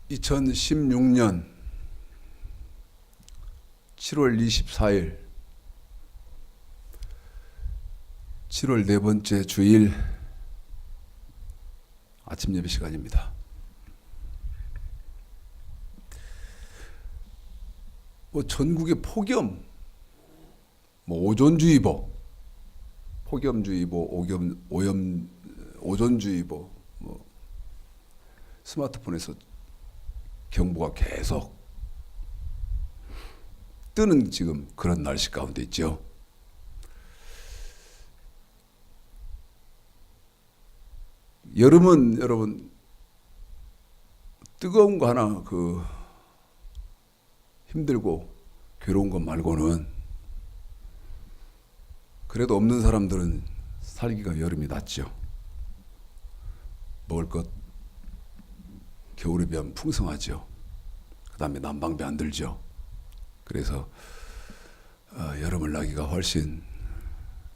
2016년 7월 24일 7월 네 번째 주일 아침 예배 시간입니다. 전국에 폭염, 오존주의보, 폭염주의보, 오존주의보, 스마트폰에서 경보가 계속 뜨는 지금 그런 날씨 가운데 있죠. 여름은 여러분 뜨거운 거 하나 힘들고 괴로운 것 말고는 그래도 없는 사람들은 살기가 여름이 낫죠. 먹을 것 겨울에 비하면 풍성하죠. 그 다음에 난방비 안 들죠. 그래서 여름을 나기가 훨씬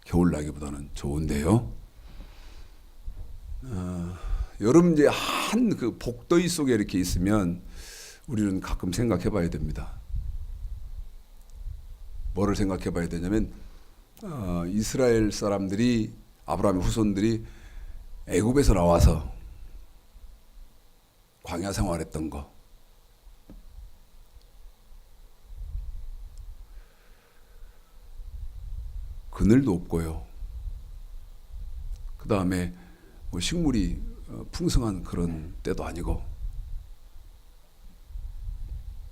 겨울 나기보다는 좋은데요. 여름 이제 한 그 복더위 속에 이렇게 있으면 우리는 가끔 생각해 봐야 됩니다. 뭐를 생각해 봐야 되냐면 이스라엘 사람들이 아브라함의 후손들이 애굽에서 나와서 광야 생활했던 거, 그늘도 없고요. 그 다음에 식물이 풍성한 그런 때도 아니고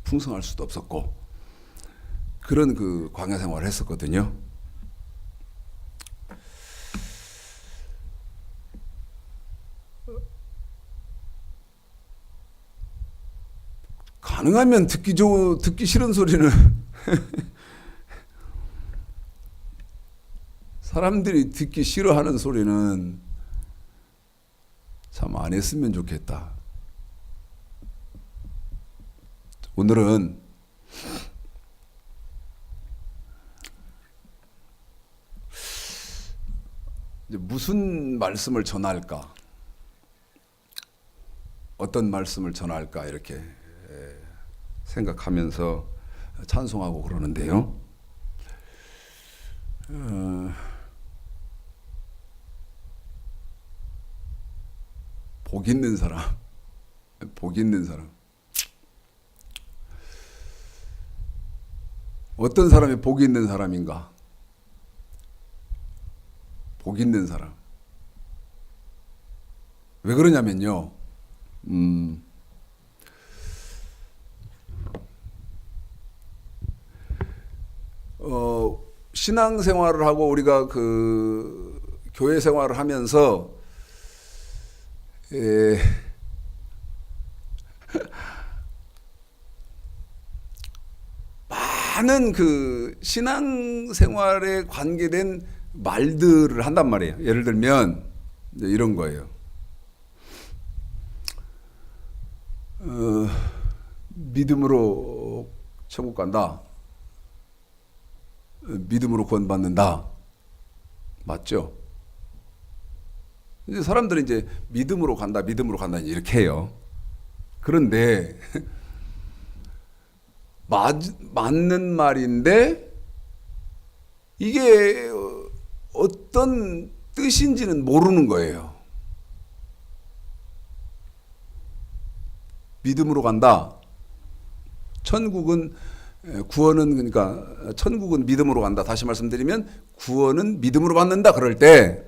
풍성할 수도 없었고 그런 그 광야 생활을 했었거든요. 가능하면 듣기 싫은 소리는 사람들이 듣기 싫어하는 소리는 참 안 했으면 좋겠다. 오늘은 이제 무슨 말씀을 전할까? 어떤 말씀을 전할까? 이렇게 생각하면서 찬송하고 그러는데요. 복 있는 사람, 복 있는 사람. 어떤 사람이 복 있는 사람인가? 복 있는 사람. 왜 그러냐면요. 신앙생활을 하고 우리가 교회 생활을 하면서 많은 신앙생활에 관계된 말들을 한단 말이에요. 예를 들면 이런 거예요. 믿음으로 천국 간다. 믿음으로 구원받는다. 맞죠? 이제 사람들은 이제 믿음으로 간다 이렇게 해요. 그런데 맞는 말인데 이게 어떤 뜻인지는 모르는 거예요. 믿음으로 간다. 구원은 그러니까 천국은 믿음으로 간다. 다시 말씀드리면 구원은 믿음으로 받는다. 그럴 때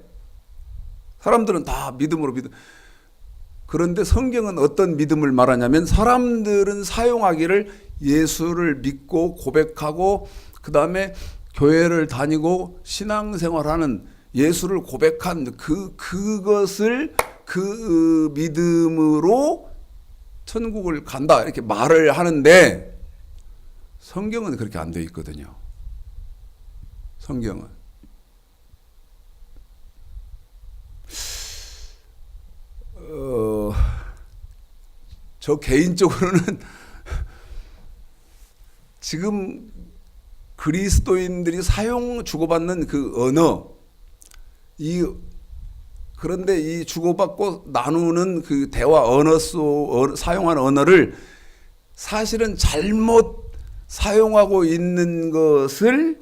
사람들은 다 믿음으로 그런데 성경은 어떤 믿음을 말하냐면 사람들은 사용하기를 예수를 믿고 고백하고 그 다음에 교회를 다니고 신앙생활하는 예수를 고백한 그것을 믿음으로 천국을 간다 이렇게 말을 하는데 성경은 그렇게 안 되어 있거든요. 성경은 저 개인적으로는 지금 그리스도인들이 주고받는 그 언어, 이 그런데 이 주고받고 나누는 그 대화 사용하는 언어를 사실은 잘못 사용하고 있는 것을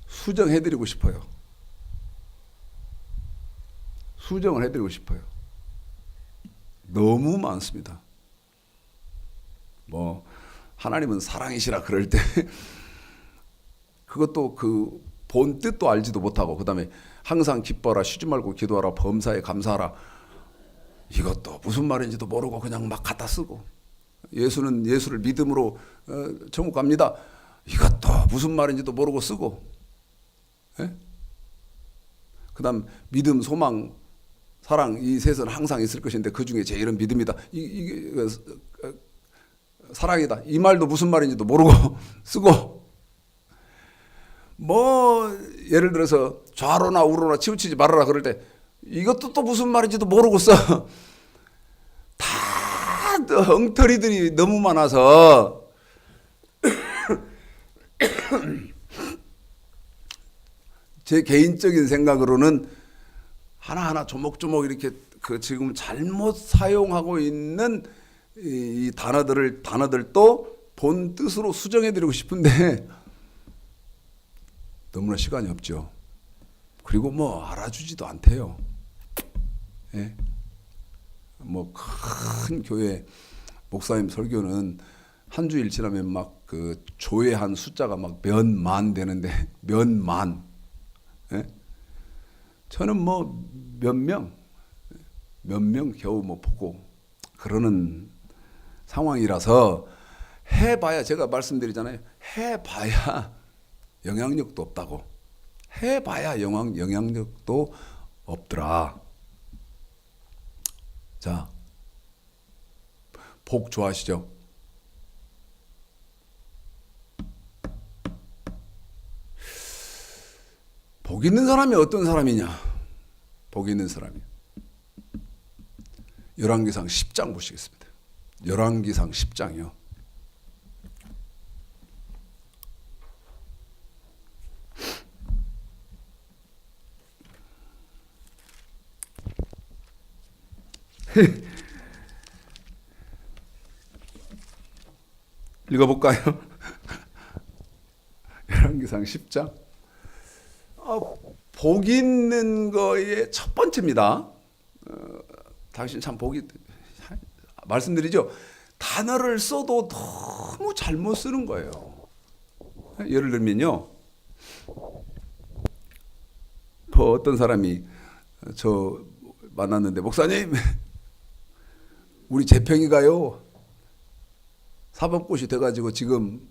수정해드리고 싶어요. 수정을 해드리고 싶어요. 너무 많습니다. 뭐 하나님은 사랑이시라 그럴 때 그것도 그 본 뜻도 알지도 못하고, 그 다음에 항상 기뻐라, 쉬지 말고 기도하라, 범사에 감사하라, 이것도 무슨 말인지도 모르고 그냥 막 갖다 쓰고, 예수는 예수를 믿음으로 천국 갑니다, 이것도 무슨 말인지도 모르고 쓰고, 예? 그 다음 믿음, 소망, 사랑, 이 셋은 항상 있을 것인데 그 중에 제일은 믿음이다, 이게 사랑이다, 이 말도 무슨 말인지도 모르고 쓰고, 뭐 예를 들어서 좌로나 우로나 치우치지 말아라 그럴 때 이것도 또 무슨 말인지도 모르고 써. 다 엉터리들이 너무 많아서 제 개인적인 생각으로는 하나하나 조목조목 이렇게 그 지금 잘못 사용하고 있는 이 단어들도 본 뜻으로 수정해드리고 싶은데 너무나 시간이 없죠. 그리고 뭐 알아주지도 않대요. 예? 뭐 큰 교회 목사님 설교는 한 주일 지나면 막 그 조회한 숫자가 막 몇 만 되는데 몇 만. 예? 저는 뭐 몇 명 겨우 뭐 보고 그러는 상황이라서 해봐야, 제가 말씀드리잖아요. 해봐야 영향력도 없다고. 해봐야 영향력도 없더라. 자, 복 좋아하시죠? 복 있는 사람이 어떤 사람이냐? 복 있는 사람이 열왕기상 10장 보시겠습니다. 열왕기상 10장이요. 읽어볼까요? 열왕기상 10장. 복 있는 거의 첫 번째입니다. 당신 참 복이, 말씀드리죠. 단어를 써도 너무 잘못 쓰는 거예요. 예를 들면요, 어떤 사람이 저 만났는데, 목사님, 우리 재평이가요 사법고시 돼가지고 지금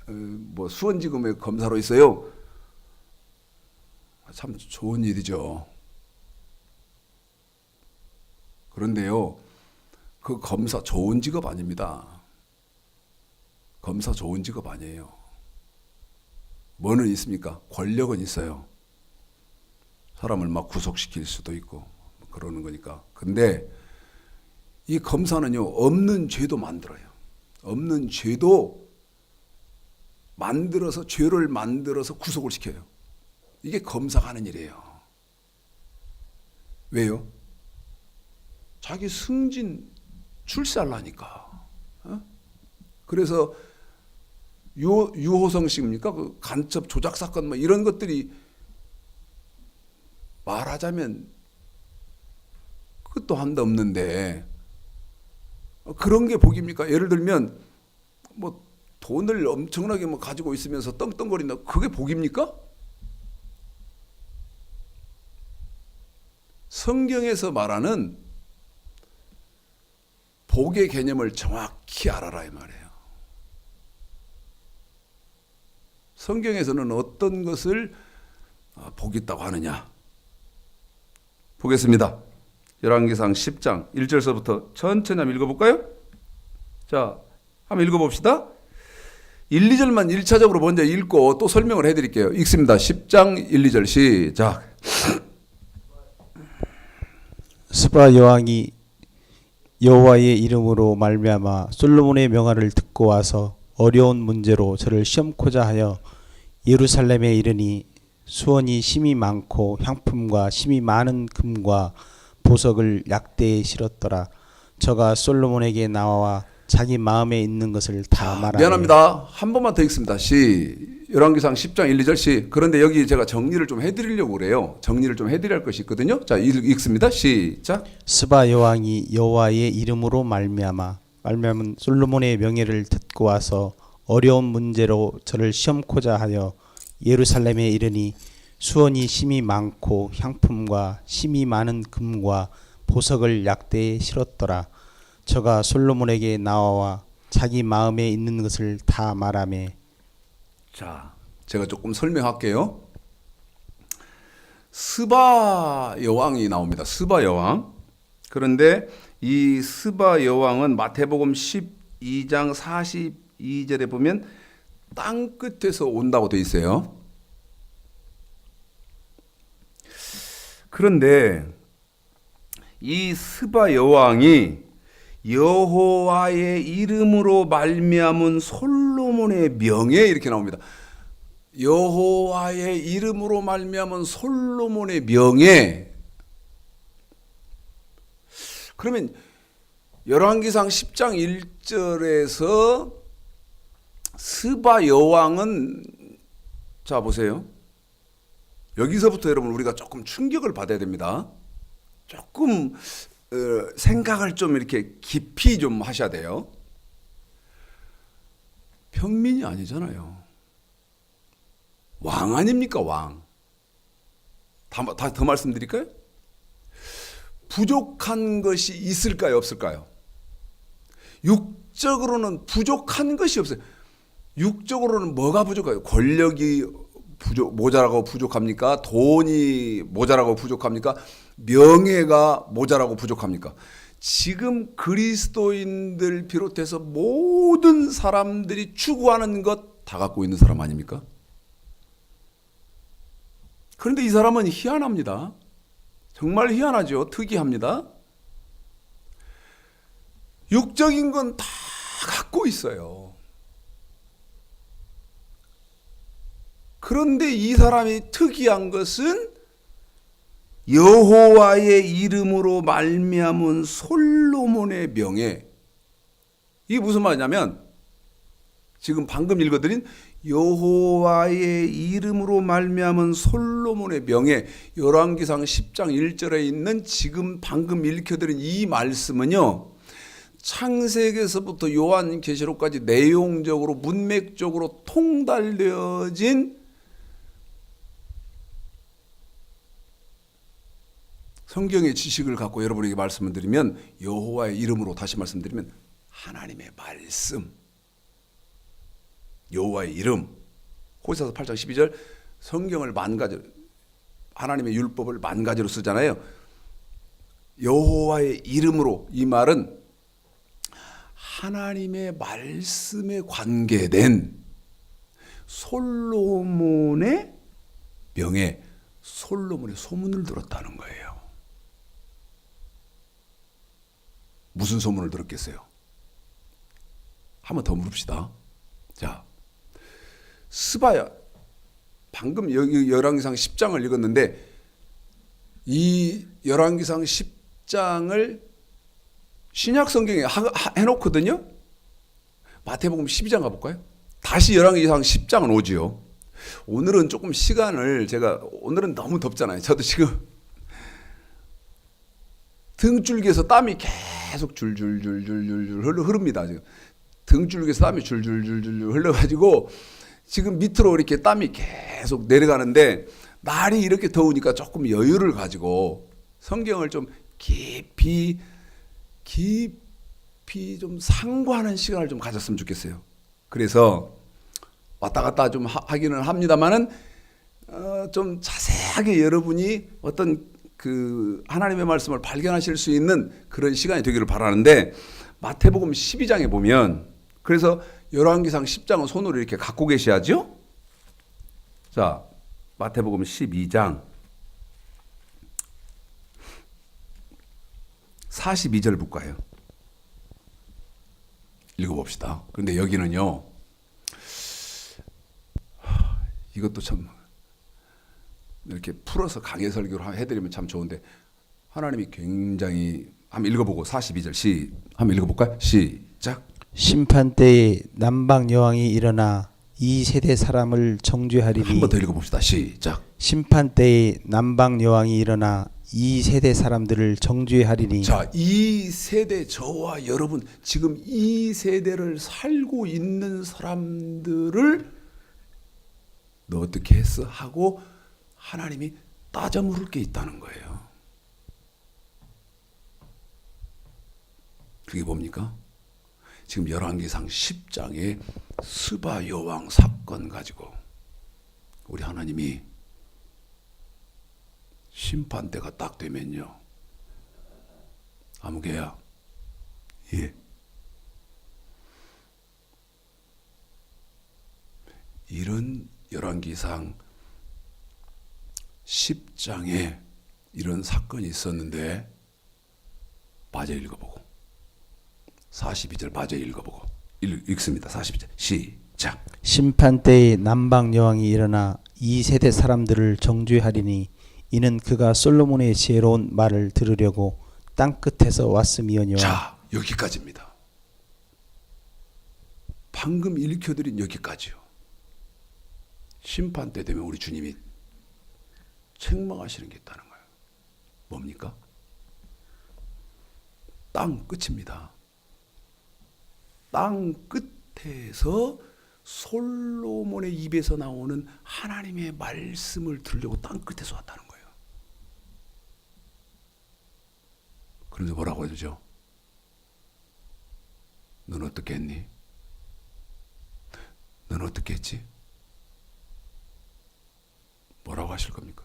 뭐 수원지검에 검사로 있어요. 참 좋은 일이죠. 그런데요, 그 검사 좋은 직업 아닙니다. 검사 좋은 직업 아니에요. 뭐는 있습니까? 권력은 있어요. 사람을 막 구속시킬 수도 있고 그러는 거니까. 근데 이 검사는요, 없는 죄도 만들어요. 없는 죄도 만들어서, 죄를 만들어서 구속을 시켜요. 이게 검사가 하는 일이에요. 왜요? 자기 승진 출세하려니까. 그래서 유호성씨입니까? 그 간첩 조작 사건 뭐 이런 것들이 말하자면 끝도 한도 없는데 그런 게 복입니까? 예를 들면 뭐 돈을 엄청나게 뭐 가지고 있으면서 떵떵거린다. 그게 복입니까? 성경에서 말하는 복의 개념을 정확히 알아라 이 말이에요. 성경에서는 어떤 것을 복 있다고 하느냐. 보겠습니다. 열왕기상 10장 1절서부터 천천히 한번 읽어볼까요? 자, 한번 읽어봅시다. 1, 2절만 1차적으로 먼저 읽고 또 설명을 해드릴게요. 읽습니다. 10장 1, 2절 시작. 스바 여왕이 여호와의 이름으로 말미암아 솔로몬의 명화를 듣고 와서 어려운 문제로 저를 시험코자 하여 예루살렘에 이르니 수원이 심이 많고 향품과 심이 많은 금과 보석을 약대에 실었더라. 저가 솔로몬에게 나와 자기 마음에 있는 것을 다 말하며. 미안합니다. 한 번만 더 읽습니다. 열왕기상 10장 1, 2절. 그런데 여기 제가 정리를 좀 해드리려고 그래요. 정리를 좀 해드려야 할 것이 있거든요. 자, 읽습니다. 시작. 스바 여왕이 여호와의 이름으로 말미암은 솔로몬의 명예를 듣고 와서 어려운 문제로 저를 시험코자 하여 예루살렘에 이르니 수원이 심이 많고 향품과 심이 많은 금과 보석을 약대에 실었더라. 저가 솔로몬에게 나와 자기 마음에 있는 것을 다 말하며. 자, 제가 조금 설명할게요. 스바 여왕이 나옵니다. 스바 여왕. 그런데 이 스바 여왕은 마태복음 12장 42절에 보면 땅 끝에서 온다고 되어 있어요. 그런데 이 스바 여왕이 여호와의 이름으로 말미암은 솔로몬의 명예, 이렇게 나옵니다. 여호와의 이름으로 말미암은 솔로몬의 명예. 그러면 열왕기상 10장 1절에서 스바 여왕은, 자 보세요. 여기서부터 여러분 우리가 조금 충격을 받아야 됩니다. 조금 생각을 좀 이렇게 깊이 좀 하셔야 돼요. 평민이 아니잖아요. 왕 아닙니까, 왕? 더 말씀드릴까요? 부족한 것이 있을까요, 없을까요? 육적으로는 부족한 것이 없어요. 육적으로는 뭐가 부족해요? 권력이 모자라고 부족합니까? 돈이 모자라고 부족합니까? 명예가 모자라고 부족합니까? 지금 그리스도인들 비롯해서 모든 사람들이 추구하는 것 다 갖고 있는 사람 아닙니까? 그런데 이 사람은 희한합니다. 정말 희한하죠. 특이합니다. 육적인 건 다 갖고 있어요. 그런데 이 사람이 특이한 것은 여호와의 이름으로 말미암은 솔로몬의 명예. 이게 무슨 말이냐면 지금 방금 읽어드린 여호와의 이름으로 말미암은 솔로몬의 명예, 열왕기상 10장 1절에 있는 지금 방금 읽혀드린 이 말씀은요, 창세기에서부터 요한계시록까지 내용적으로 문맥적으로 통달되어진 성경의 지식을 갖고 여러분에게 말씀을 드리면, 여호와의 이름으로 다시 말씀드리면 하나님의 말씀, 여호와의 이름. 호세아서 8장 12절, 성경을 만가지로, 하나님의 율법을 만가지로 쓰잖아요. 여호와의 이름으로, 이 말은 하나님의 말씀에 관계된 솔로몬의 명예, 솔로몬의 소문을 들었다는 거예요. 무슨 소문을 들었겠어요? 한번 더 물읍시다. 자, 스바야, 방금 여기 열왕기상 10장을 읽었는데 이 열왕기상 10장을 신약 성경에 해놓거든요. 마태복음 12장 가볼까요? 다시 열왕기상 10장은 오지요. 오늘은 조금 시간을 오늘은 너무 덥잖아요. 저도 지금 등줄기에서 땀이 계속 줄줄줄줄줄 흐릅니다. 지금 등줄기에서 땀이 줄줄줄줄 흘러가지고 지금 밑으로 이렇게 땀이 계속 내려가는데, 날이 이렇게 더우니까 조금 여유를 가지고 성경을 좀 깊이 좀 상고하는 시간을 좀 가졌으면 좋겠어요. 그래서 왔다 갔다 좀 하기는 합니다만은 좀 자세하게 여러분이 어떤 그 하나님의 말씀을 발견하실 수 있는 그런 시간이 되기를 바라는데, 마태복음 12장에 보면, 그래서 열왕기상 10장은 손으로 이렇게 갖고 계셔야죠. 자, 마태복음 12장 42절 볼까요? 읽어봅시다. 그런데 여기는요, 이것도 참 이렇게 풀어서 강해 설교를 해드리면 참 좋은데 하나님이 굉장히 한번 읽어보고 42절 한번 읽어볼까요? 시작. 심판 때에 남방 여왕이 일어나 이 세대 사람을 정죄하리니. 한 번 더 읽어봅시다. 시작. 심판 때에 남방 여왕이 일어나 이 세대 사람들을 정죄하리니. 자, 이 세대, 저와 여러분 지금 이 세대를 살고 있는 사람들을 너 어떻게 했어? 하고 하나님이 따져 물을 게 있다는 거예요. 그게 뭡니까? 지금 열왕기상 10장의 스바 여왕 사건 가지고 우리 하나님이 심판 때가 딱 되면요. 아무개야. 예. 이런 열왕기상 10장에 이런 사건이 있었는데 마저 읽어보고 42절 마저 읽어보고 읽습니다. 42절 시작. 심판 때에 남방 여왕이 일어나 이 세대 사람들을 정죄하리니 이는 그가 솔로몬의 지혜로운 말을 들으려고 땅 끝에서 왔음이오니와. 자, 여기까지입니다. 방금 읽혀드린 여기까지요. 심판 때 되면 우리 주님이 책망하시는 게 있다는 거예요. 뭡니까? 땅 끝입니다. 땅 끝에서 솔로몬의 입에서 나오는 하나님의 말씀을 들으려고 땅 끝에서 왔다는 거예요. 그런데 뭐라고 해주죠? 넌 어떻게 했니? 넌 어떻게 했지? 뭐라고 하실 겁니까?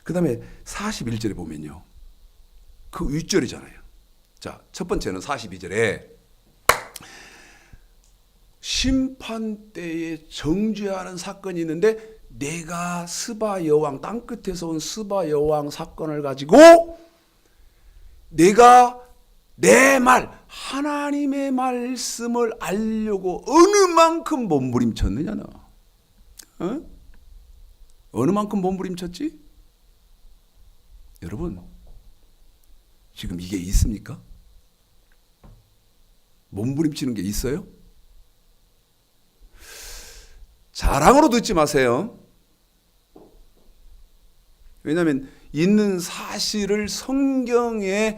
그 다음에 41절에 보면요. 그 윗절이잖아요. 자, 첫 번째는 42절에 심판 때에 정죄하는 사건이 있는데 내가 스바 여왕, 땅 끝에서 온 스바 여왕 사건을 가지고 내가 내 말, 하나님의 말씀을 알려고 어느 만큼 몸부림쳤느냐 너. 어? 어느 만큼 몸부림쳤지? 여러분 지금 이게 있습니까? 몸부림치는 게 있어요? 자랑으로 듣지 마세요. 왜냐하면 있는 사실을 성경에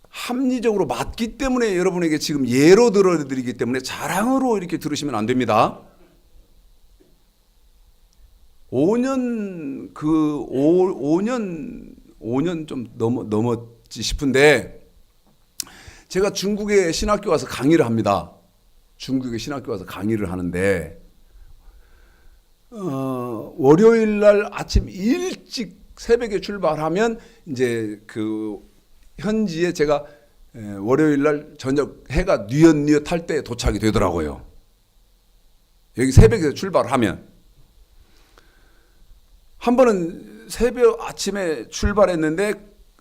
합리적으로 맞기 때문에 여러분에게 지금 예로 들어드리기 때문에 자랑으로 이렇게 들으시면 안 됩니다. 5년 좀 넘었지 싶은데 제가 중국에 신학교 와서 강의를 합니다. 중국에 신학교 와서 강의를 하는데 월요일 날 아침 일찍 새벽에 출발하면 이제 그 현지에 제가 월요일 날 저녁 해가 뉘엿뉘엿 할 때 도착이 되더라고요. 여기 새벽에 출발하면 한 번은 새벽 아침에 출발했는데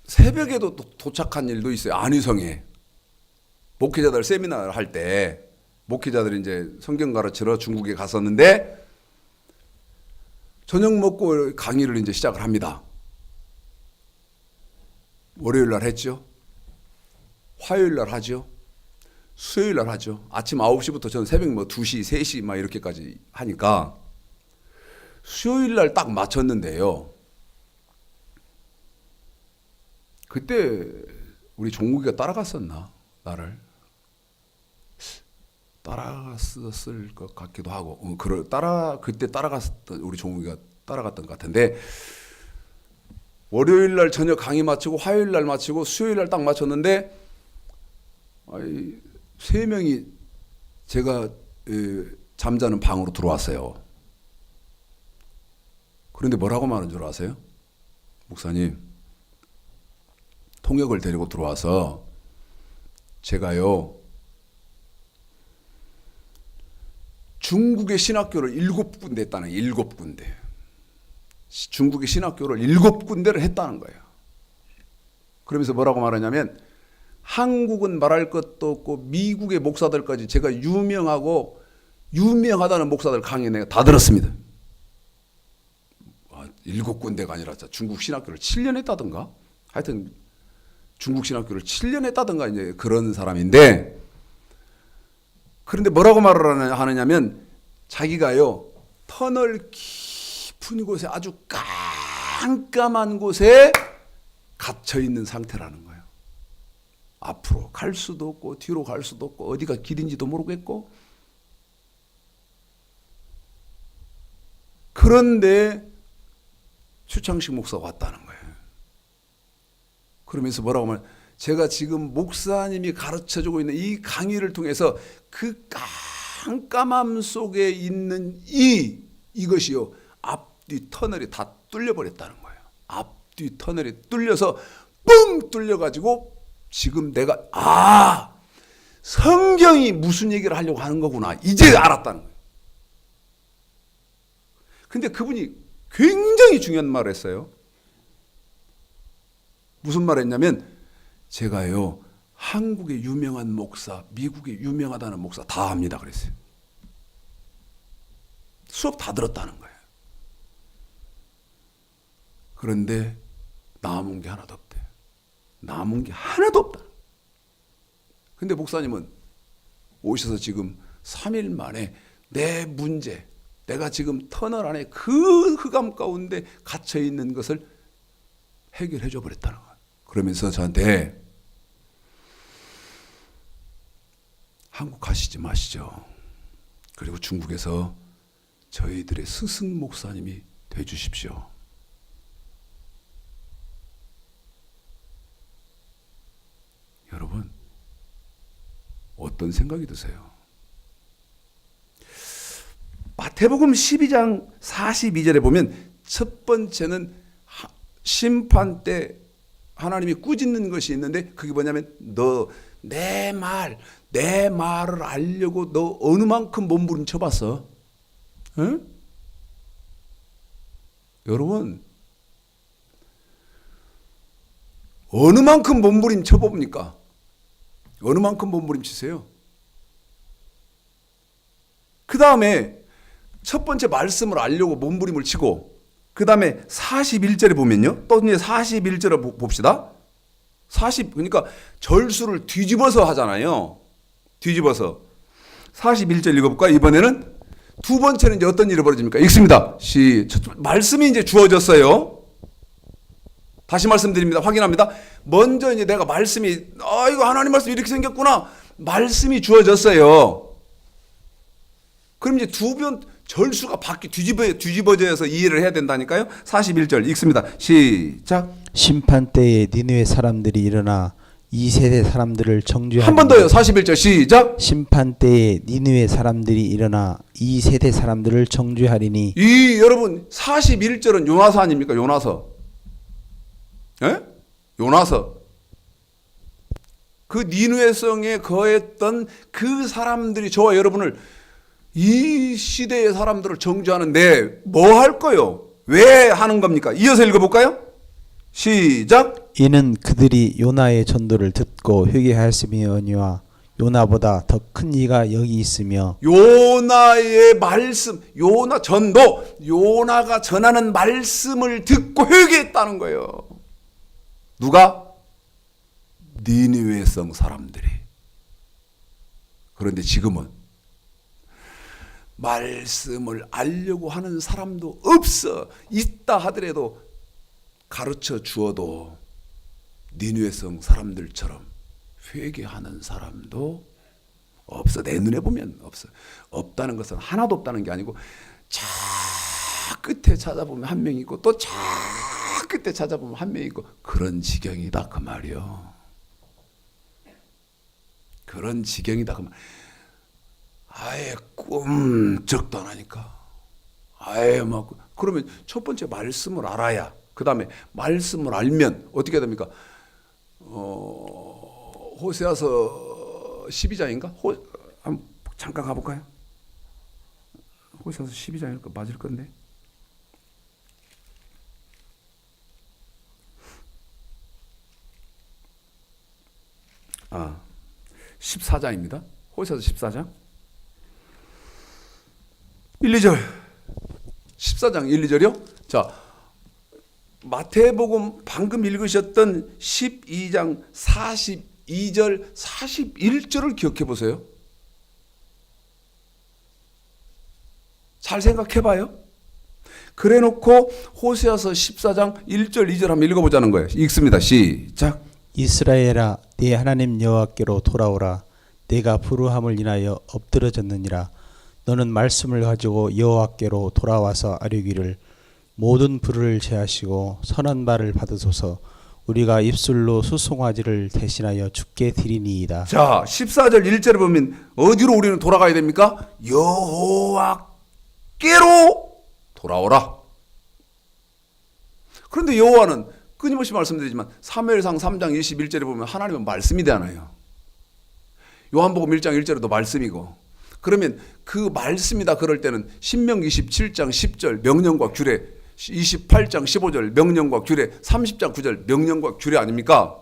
새벽에도 도착한 일도 있어요. 안희성에 목회자들 세미나를 할 때 목회자들이 이제 성경 가르치러 중국에 갔었는데 저녁 먹고 강의를 이제 시작을 합니다. 월요일 날 했죠. 화요일 날 하죠. 수요일 날 하죠. 아침 9시부터 저는 새벽 2시, 3시 막 이렇게까지 하니까 수요일 날 딱 마쳤는데요. 그때 우리 종국이가 따라갔었나? 나를 따라갔을 것 같기도 하고, 그때 따라갔던 우리 종국이가 따라갔던 것 같은데 월요일 날 저녁 강의 마치고 화요일 날 마치고 수요일 날 딱 마쳤는데 세 명이 제가 잠자는 방으로 들어왔어요. 그런데 뭐라고 말하는 줄 아세요? 목사님, 통역을 데리고 들어와서 제가요 중국의 신학교를 7군데 했다는 거예요. 7군데. 중국의 신학교를 7군데를 했다는 거예요. 그러면서 뭐라고 말하냐면 한국은 말할 것도 없고 미국의 목사들까지 제가 유명하다는 목사들 강의 내가 다 들었습니다. 7군데가 아니라 중국 신학교를 7년 했다든가 하여튼 중국 신학교를 7년 했다든가 이제 그런 사람인데 그런데 뭐라고 말을 하느냐면 자기가요 터널 깊은 곳에 아주 깜깜한 곳에 갇혀 있는 상태라는 거예요. 앞으로 갈 수도 없고 뒤로 갈 수도 없고 어디가 길인지도 모르겠고 그런데 추창식 목사가 왔다는 거예요. 그러면서 뭐라고 하면 제가 지금 목사님이 가르쳐주고 있는 이 강의를 통해서 그 깜깜함 속에 있는 이것이요 앞뒤 터널이 다 뚫려버렸다는 거예요. 앞뒤 터널이 뚫려서 뻥 뚫려가지고 지금 내가 성경이 무슨 얘기를 하려고 하는 거구나 이제 알았다는 거예요. 근데 그분이 굉장히 중요한 말을 했어요. 무슨 말을 했냐면 제가요 한국의 유명한 목사, 미국의 유명하다는 목사 다 압니다 그랬어요. 수업 다 들었다는 거예요. 그런데 남은 게 하나도 없대. 남은 게 하나도 없다. 근데 목사님은 오셔서 지금 3일 만에 내 문제, 내가 지금 터널 안에 그 흑암 가운데 갇혀 있는 것을 해결해 줘 버렸다는 거예요. 그러면서 저한테 한국 가시지 마시죠. 그리고 중국에서 저희들의 스승 목사님이 돼 주십시오. 여러분 어떤 생각이 드세요? 마태복음 12장 42절에 보면 첫 번째는 심판 때 하나님이 꾸짖는 것이 있는데 그게 뭐냐면 너 내 말을 알려고 너 어느 만큼 몸부림쳐 봤어? 응? 여러분 어느 만큼 몸부림쳐 봅니까? 어느 만큼 몸부림치세요? 그 다음에 첫 번째 말씀을 알려고 몸부림을 치고 그 다음에 41절에 보면요. 또 이제 41절을 봅시다. 그러니까 절수를 뒤집어서 하잖아요. 뒤집어서. 41절 읽어볼까요? 이번에는 두 번째는 이제 어떤 일이 벌어집니까? 읽습니다. 말씀이 이제 주어졌어요. 다시 말씀드립니다. 확인합니다. 먼저 이제 내가 말씀이, 이거 하나님 말씀이 이렇게 생겼구나. 말씀이 주어졌어요. 그럼 이제 두 번 절수가 뒤집어져서 이해를 해야 된다니까요. 41절 읽습니다. 시작. 심판 때에 니느웨 사람들이 일어나 이 세대 사람들을 정죄하니 한 번 더요. 41절 시작. 심판 때에 니느웨 사람들이 일어나 이 세대 사람들을 정죄하리니 여러분 41절은 요나서 아닙니까? 요나서. 예? 요나서. 그 니느웨 성에 거했던 그 사람들이 저와 여러분을 이 시대의 사람들을 정죄하는데 뭐 할 거요? 왜 하는 겁니까? 이어서 읽어볼까요? 시작. 이는 그들이 요나의 전도를 듣고 회개하였음이니와 요나보다 더 큰 이가 여기 있으며 요나의 말씀, 요나 전도, 요나가 전하는 말씀을 듣고 회개했다는 거예요. 누가? 니느웨 성 사람들이. 그런데 지금은 말씀을 알려고 하는 사람도 없어. 있다 하더라도 가르쳐 주어도 니느웨 성 사람들처럼 회개하는 사람도 없어. 내 눈에 보면 없어. 없다는 것은 하나도 없다는 게 아니고 저 끝에 찾아보면 한 명 있고 또 저 끝에 찾아보면 한 명 있고 그런 지경이다 그 말이요. 그런 지경이다 그 말. 아예 꿈쩍도 안 하니까. 아예 막 그러면 첫 번째 말씀을 알아야 그 다음에 말씀을 알면 어떻게 됩니까? 호세아서 12장인가? 한번 잠깐 가볼까요? 호세아서 12장일 거 맞을 건데. 14장입니다. 호세아서 14장. 1, 2절. 14장 1, 2절이요? 자, 마태복음 방금 읽으셨던 12장 42절 41절을 기억해 보세요. 잘 생각해 봐요. 그래 놓고 호세아서 14장 1절 2절 한번 읽어보자는 거예요. 읽습니다. 시작. 이스라엘아 네 하나님 여호와께로 돌아오라. 내가 불우함을 인하여 엎드러졌느니라. 너는 말씀을 가지고 여호와께로 돌아와서 아뢰기를 모든 불을 제하시고 선한 말을 받으소서. 우리가 입술로 수송아지를 대신하여 주께 드리니이다. 자, 14절 1절에 보면 어디로 우리는 돌아가야 됩니까? 여호와께로 돌아오라. 그런데 여호와는 끊임없이 말씀드리지만 사무엘상 3장 21절에 보면 하나님은 말씀이잖아요. 요한복음 1장 1절에도 말씀이고, 그러면 그 말씀이다 그럴 때는 신명기 17장 10절 명령과 규례, 28장 15절 명령과 규례, 30장 9절 명령과 규례 아닙니까?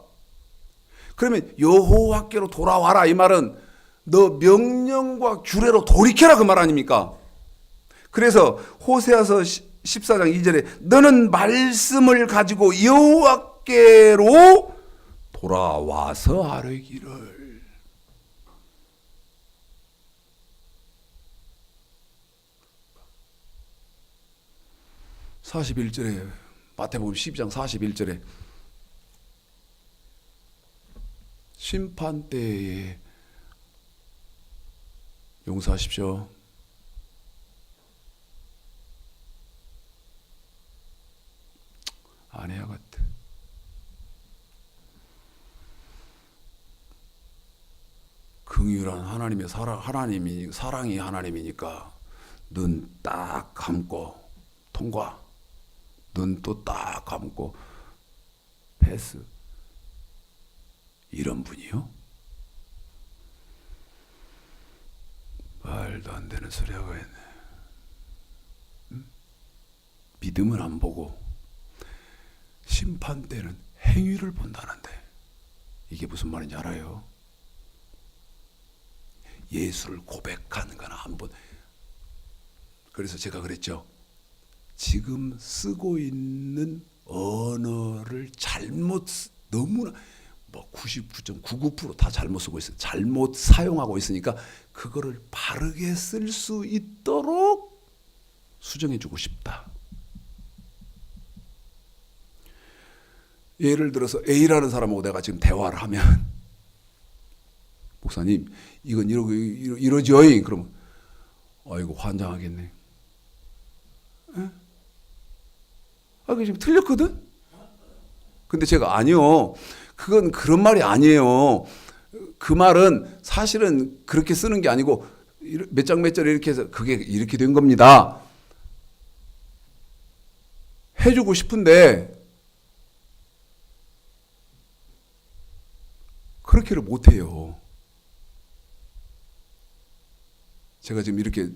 그러면 여호와께로 돌아와라 이 말은 너 명령과 규례로 돌이켜라 그 말 아닙니까? 그래서 호세아서 14장 2절에 너는 말씀을 가지고 여호와께로 돌아와서 아뢰기를. 41절에 마태복음 12장 41절에 심판 때에 용서하십시오. 안 해야겠다. 긍휼한 하나님의 사랑이 하나님이니까 눈 딱 감고 통과. 눈 또 딱 감고 패스. 이런 분이요? 말도 안 되는 소리 하고 있네. 응? 믿음을 안 보고 심판 때는 행위를 본다는데 이게 무슨 말인지 알아요? 예수를 고백하는 거나 한번. 그래서 제가 그랬죠. 지금 쓰고 있는 언어를 너무나 99.99% 다 잘못 쓰고 있어요. 잘못 사용하고 있으니까 그거를 바르게 쓸 수 있도록 수정해 주고 싶다. 예를 들어서 A라는 사람하고 내가 지금 대화를 하면 목사님 이건 이러죠. 그러면 아이고 환장하겠네. 그게 지금 틀렸거든? 근데 제가 아니요. 그건 그런 말이 아니에요. 그 말은 사실은 그렇게 쓰는 게 아니고 몇 장 몇 절 이렇게 해서 그게 이렇게 된 겁니다. 해주고 싶은데 그렇게를 못해요. 제가 지금 이렇게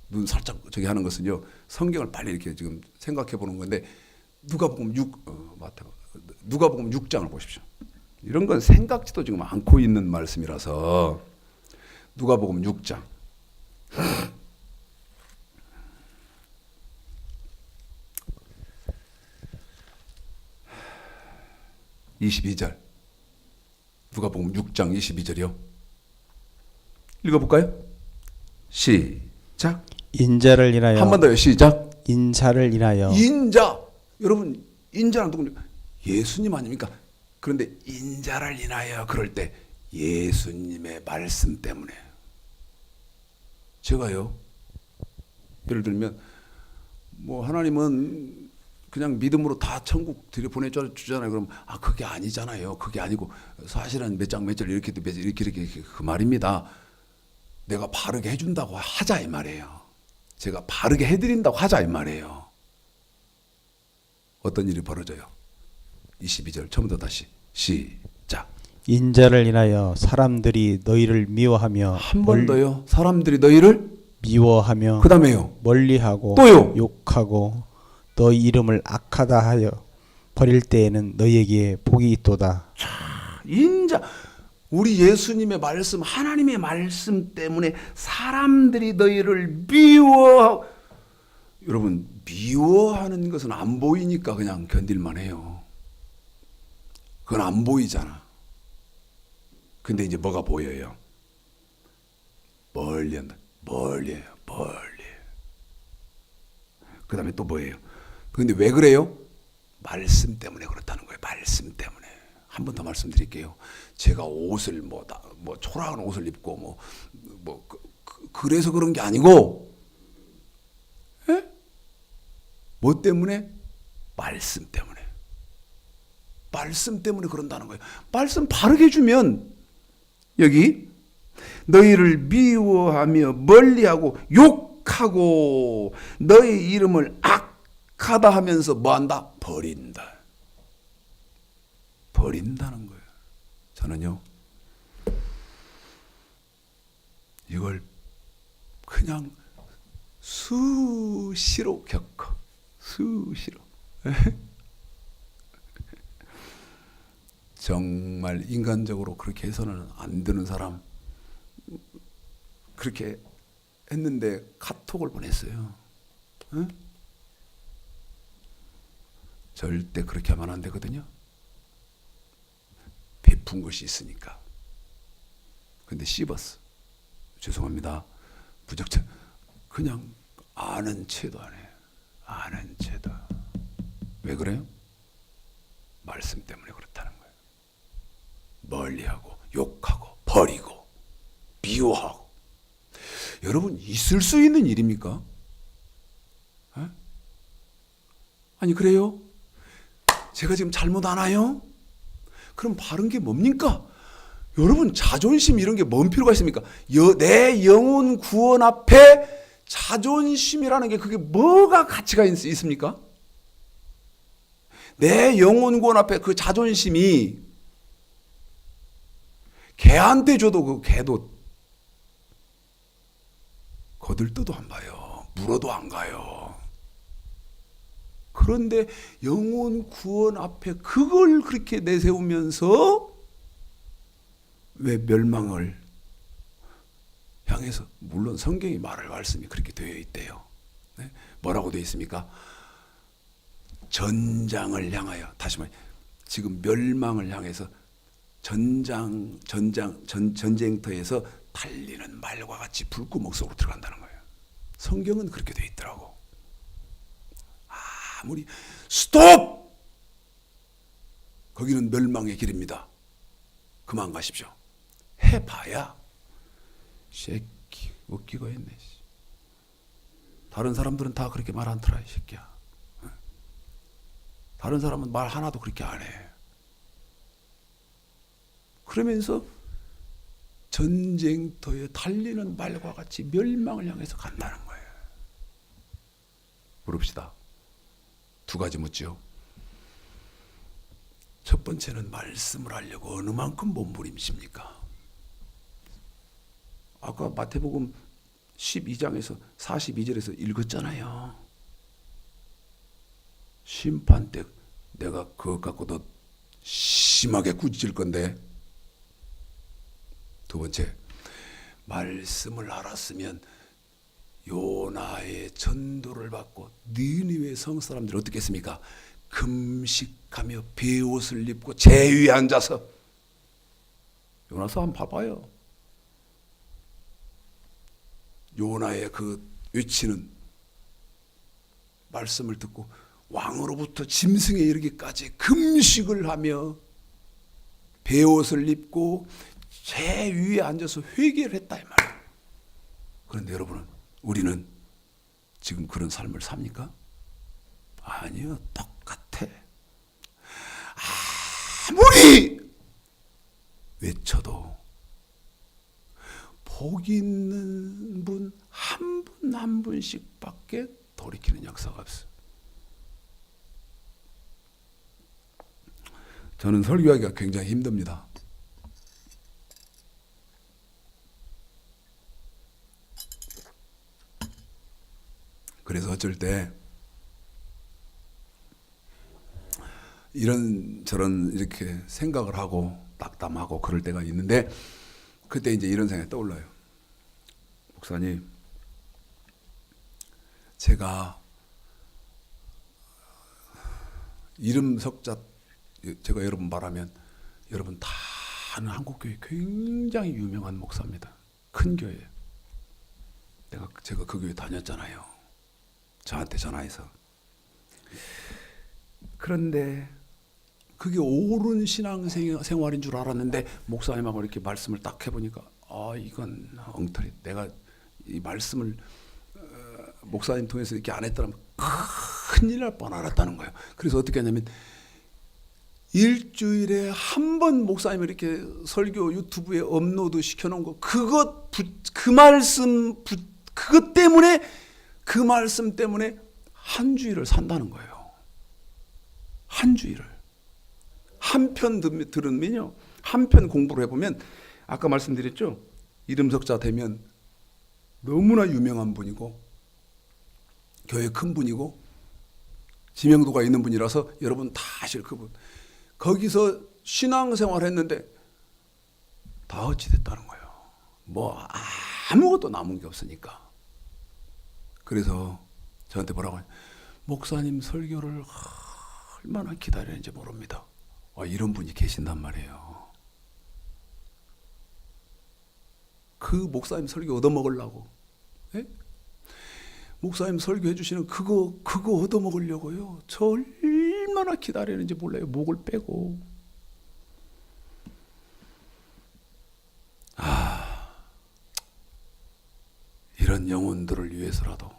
눈 살짝 저기 하는 것은요. 성경을 빨리 이렇게 지금 생각해 보는 건데 누가복음 6장을 보십시오. 이런 건 생각지도 지금 않고 있는 말씀이라서 누가복음 6장 22절. 누가복음 6장 22절이요. 읽어볼까요? 시작. 인자를 인하여 한 번 더요. 시작. 인자를 인하여 인자. 여러분 인자는 누구냐? 예수님 아닙니까? 그런데 인자를 인하여 그럴 때 예수님의 말씀 때문에 제가요. 예를 들면 뭐 하나님은 그냥 믿음으로 다 천국 들여보내주잖아요. 그럼 그게 아니잖아요. 그게 아니고 사실은 몇 장 몇 절 이렇게 그 말입니다. 내가 바르게 해준다고 하자 이 말이에요. 제가 바르게 해드린다고 하자 이 말이에요. 어떤 일이 벌어져요? 22절 처음부터 다시 시작. 인자를 인하여 사람들이 너희를 미워하며 한 번 더요. 사람들이 너희를 미워하며 그 다음에요. 멀리하고 또요. 욕하고 너희 이름을 악하다 하여 버릴 때에는 너희에게 복이 있도다. 인자. 우리 예수님의 말씀, 하나님의 말씀 때문에 사람들이 너희를 미워하고 여러분, 미워하는 것은 안 보이니까 그냥 견딜만 해요. 그건 안 보이잖아. 근데 이제 뭐가 보여요? 멀리 한다. 멀리해요. 멀리. 그 다음에 또 뭐예요? 근데 왜 그래요? 말씀 때문에 그렇다는 거예요. 말씀 때문에. 한 번 더 말씀드릴게요. 제가 옷을 뭐 초라한 옷을 입고 그래서 그런 게 아니고, 에? 뭐 때문에? 말씀 때문에. 말씀 때문에 그런다는 거예요. 말씀 바르게 주면, 여기 너희를 미워하며 멀리하고 욕하고 너희 이름을 악하다 하면서 뭐한다? 버린다. 버린다는 거예요. 저는요, 이걸 그냥 수시로 겪어. 수시로. 정말 인간적으로 그렇게 해서는 안 되는 사람, 그렇게 했는데 카톡을 보냈어요. 응? 절대 그렇게 하면 안 되거든요. 베푼 것이 있으니까. 근데 씹었어. 죄송합니다. 부적절. 그냥 아는 채도 안 해. 아는 채도. 왜 그래요? 말씀 때문에 그렇다는 거예요. 멀리하고 욕하고 버리고 미워하고. 여러분, 있을 수 있는 일입니까? 에? 아니, 그래요? 제가 지금 잘못 아나요? 그럼 바른 게 뭡니까? 여러분, 자존심 이런 게 뭔 필요가 있습니까? 내 영혼 구원 앞에 자존심이라는 게 그게 뭐가 가치가 있습니까? 내 영혼 구원 앞에 그 자존심이 개한테 줘도 그 개도 거들떠도 안 봐요. 물어도 안 가요. 그런데 영혼 구원 앞에 그걸 그렇게 내세우면서 왜 멸망을 향해서, 물론 성경이 말할 말씀이 그렇게 되어 있대요. 네? 뭐라고 되어 있습니까? 전장을 향하여, 다시 말해, 지금 멸망을 향해서 전쟁터에서 달리는 말과 같이 불구멍 속으로 들어간다는 거예요. 성경은 그렇게 되어 있더라고. 아무리 스톱! 거기는 멸망의 길입니다. 그만 가십시오. 해봐야 새끼 웃기고 있네. 다른 사람들은 다 그렇게 말 안 들어, 이 새끼야. 다른 사람은 말 하나도 그렇게 안 해. 그러면서 전쟁터에 달리는 말과 같이 멸망을 향해서 간다는 거예요. 물읍시다. 두 가지 묻죠. 첫 번째는 말씀을 하려고 어느 만큼 몸부림칩니까? 아까 마태복음 12장에서 42절에서 읽었잖아요. 심판 때 내가 그것 갖고 더 심하게 꾸짖을 건데. 두 번째, 말씀을 알았으면 요나의 전도를 받고 니느웨 성 사람들이 어떻게 했습니까? 금식하며 베옷을 입고 제 위에 앉아서. 요나서 한번 봐봐요. 요나의 그 외치는 말씀을 듣고 왕으로부터 짐승에 이르기까지 금식을 하며 베옷을 입고 제 위에 앉아서 회개를 했다, 이 말이에요. 그런데 여러분은, 우리는 지금 그런 삶을 삽니까? 아니요, 똑같아. 아무리 외쳐도 복 있는 분 한 분 한 분씩밖에 돌이키는 역사가 없어요. 저는 설교하기가 굉장히 힘듭니다. 그래서 어쩔 때 이런저런 이렇게 생각을 하고 낙담하고 그럴 때가 있는데, 그때 이제 이런 생각이 떠올라요. 목사님, 제가 이름 석자 제가 여러분 말하면 여러분 다 아는 한국교회 굉장히 유명한 목사입니다. 큰 교회예요. 제가 그 교회 다녔잖아요. 저한테 전화해서. 그런데 그게 옳은 신앙생활인 줄 알았는데 목사님하고 이렇게 말씀을 딱 해보니까 이건 엉터리. 내가 이 말씀을 목사님 통해서 이렇게 안 했더라면 큰일 날 뻔 알았다는 거예요. 그래서 어떻게 하냐면 일주일에 한 번 목사님이 이렇게 설교 유튜브에 업로드 시켜놓은 거 그 말씀 때문에 한 주일을 산다는 거예요. 한 주일을. 한 편 들으면요. 한 편 공부를 해보면 아까 말씀드렸죠. 이름석자 되면 너무나 유명한 분이고 교회 큰 분이고 지명도가 있는 분이라서 여러분 다 아실 그분. 거기서 신앙생활 했는데 다 어찌됐다는 거예요. 뭐 아무것도 남은 게 없으니까. 그래서 저한테 뭐라고 하냐. 목사님 설교를 얼마나 기다렸는지 모릅니다. 이런 분이 계신단 말이에요. 그 목사님 설교 얻어먹으려고. 예? 목사님 설교해 주시는 그거 얻어먹으려고요. 저 얼마나 기다리는지 몰라요. 목을 빼고. 이런 영혼들을 위해서라도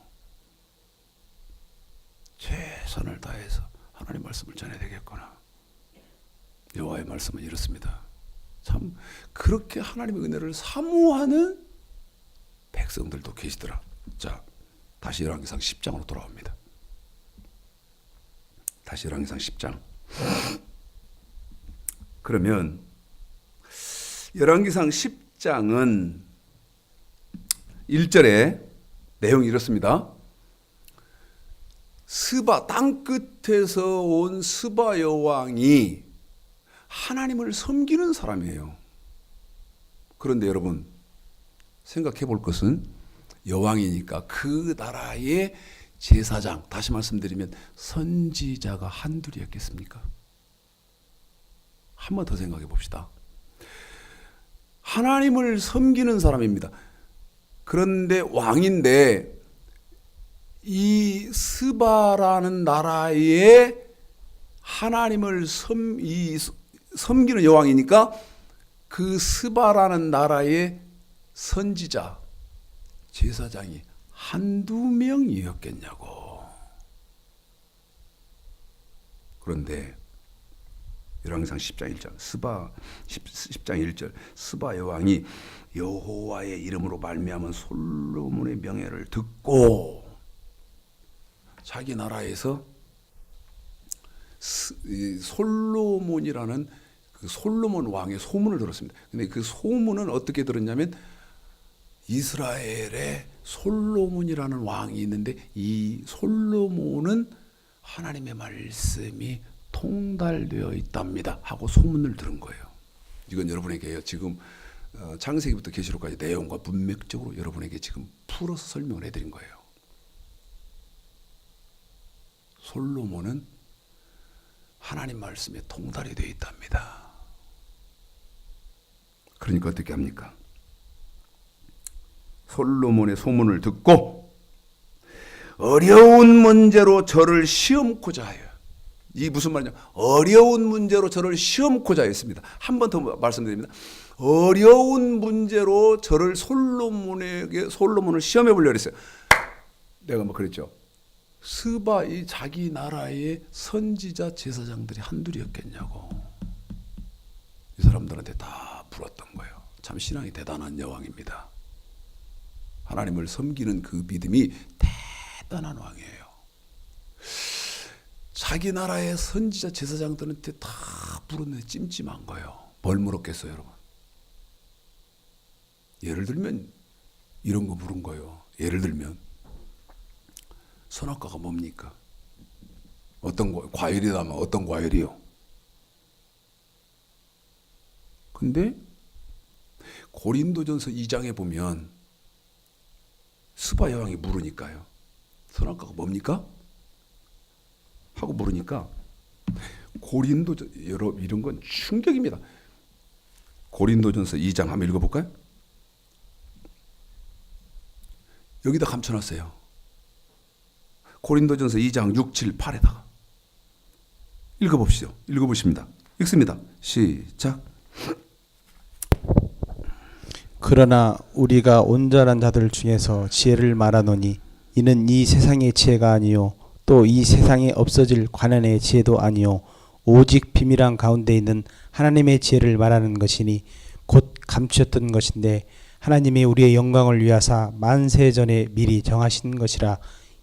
최선을 다해서 하나님 말씀을 전해야 되겠구나. 여호와의 말씀은 이렇습니다. 참 그렇게 하나님의 은혜를 사모하는 백성들도 계시더라. 자, 다시 열왕기상 10장으로 돌아옵니다. 다시 열왕기상 10장. 그러면 열왕기상 10장은 1절에 내용이 이렇습니다. 스바 땅끝에서 온 스바 여왕이 하나님을 섬기는 사람이에요. 그런데 여러분 생각해 볼 것은 여왕이니까 그 나라의 제사장, 다시 말씀드리면 선지자가 한둘이었겠습니까? 한 번 더 생각해 봅시다. 하나님을 섬기는 사람입니다. 그런데 왕인데 이 스바라는 나라의 하나님을 섬기는 여왕이니까 그 스바라는 나라의 선지자, 제사장이 한두 명이었겠냐고. 그런데 열왕기상 10장 1절 10장 1절 스바 여왕이 여호와의 이름으로 말미암은 솔로몬의 명예를 듣고 자기 나라에서 솔로몬이라는 그 솔로몬 왕의 소문을 들었습니다. 근데 그 소문은 어떻게 들었냐면 이스라엘에 솔로몬이라는 왕이 있는데 이 솔로몬은 하나님의 말씀이 통달되어 있답니다 하고 소문을 들은 거예요. 이건 여러분에게 지금 창세기부터 계시록까지 내용과 문맥적으로 여러분에게 지금 풀어서 설명을 해드린 거예요. 솔로몬은 하나님 말씀에 통달이 되어 있답니다. 그러니까 어떻게 합니까? 솔로몬의 소문을 듣고 어려운 문제로 저를 시험코자 하여. 이 무슨 말이냐? 어려운 문제로 저를 시험코자 했습니다. 한 번 더 말씀드립니다. 어려운 문제로 저를 솔로몬을 시험해 보려고 했어요. 내가 뭐 그랬죠. 스바 이 자기 나라의 선지자 제사장들이 한둘이었겠냐고. 이 사람들한테 다 불었던 거예요. 참 신앙이 대단한 여왕입니다. 하나님을 섬기는 그 믿음이 대단한 왕이에요. 자기 나라의 선지자 제사장들한테 다 물었는데 찜찜한 거예요. 뭘 물었겠어요, 여러분? 예를 들면 이런 거 물은 거예요. 예를 들면 선악과가 뭡니까? 어떤 과일이라면 어떤 과일이요? 근데 고린도전서 2장에 보면 스바 여왕이 물으니까요. 선악과가 뭡니까? 하고 물으니까 고린도전 여러분 이런 건 충격입니다. 고린도전서 2장 한번 읽어볼까요? 여기다 감춰놨어요. 고린도전서 2장 6, 7, 8에다가 읽어봅시다. 읽어보십니다. 읽습니다. 시작. 그러나 우리가 온전한 자들 중에서 지혜를 말하노니 이는 이 세상의 지혜가 아니요 또 이 세상에 없어질 관원의 지혜도 아니요 오직 비밀한 가운데 있는 하나님의 지혜를 말하는 것이니 곧 감추었던 것인데 하나님이 우리의 영광을 위하사 만세 전에 미리 정하신 것이라.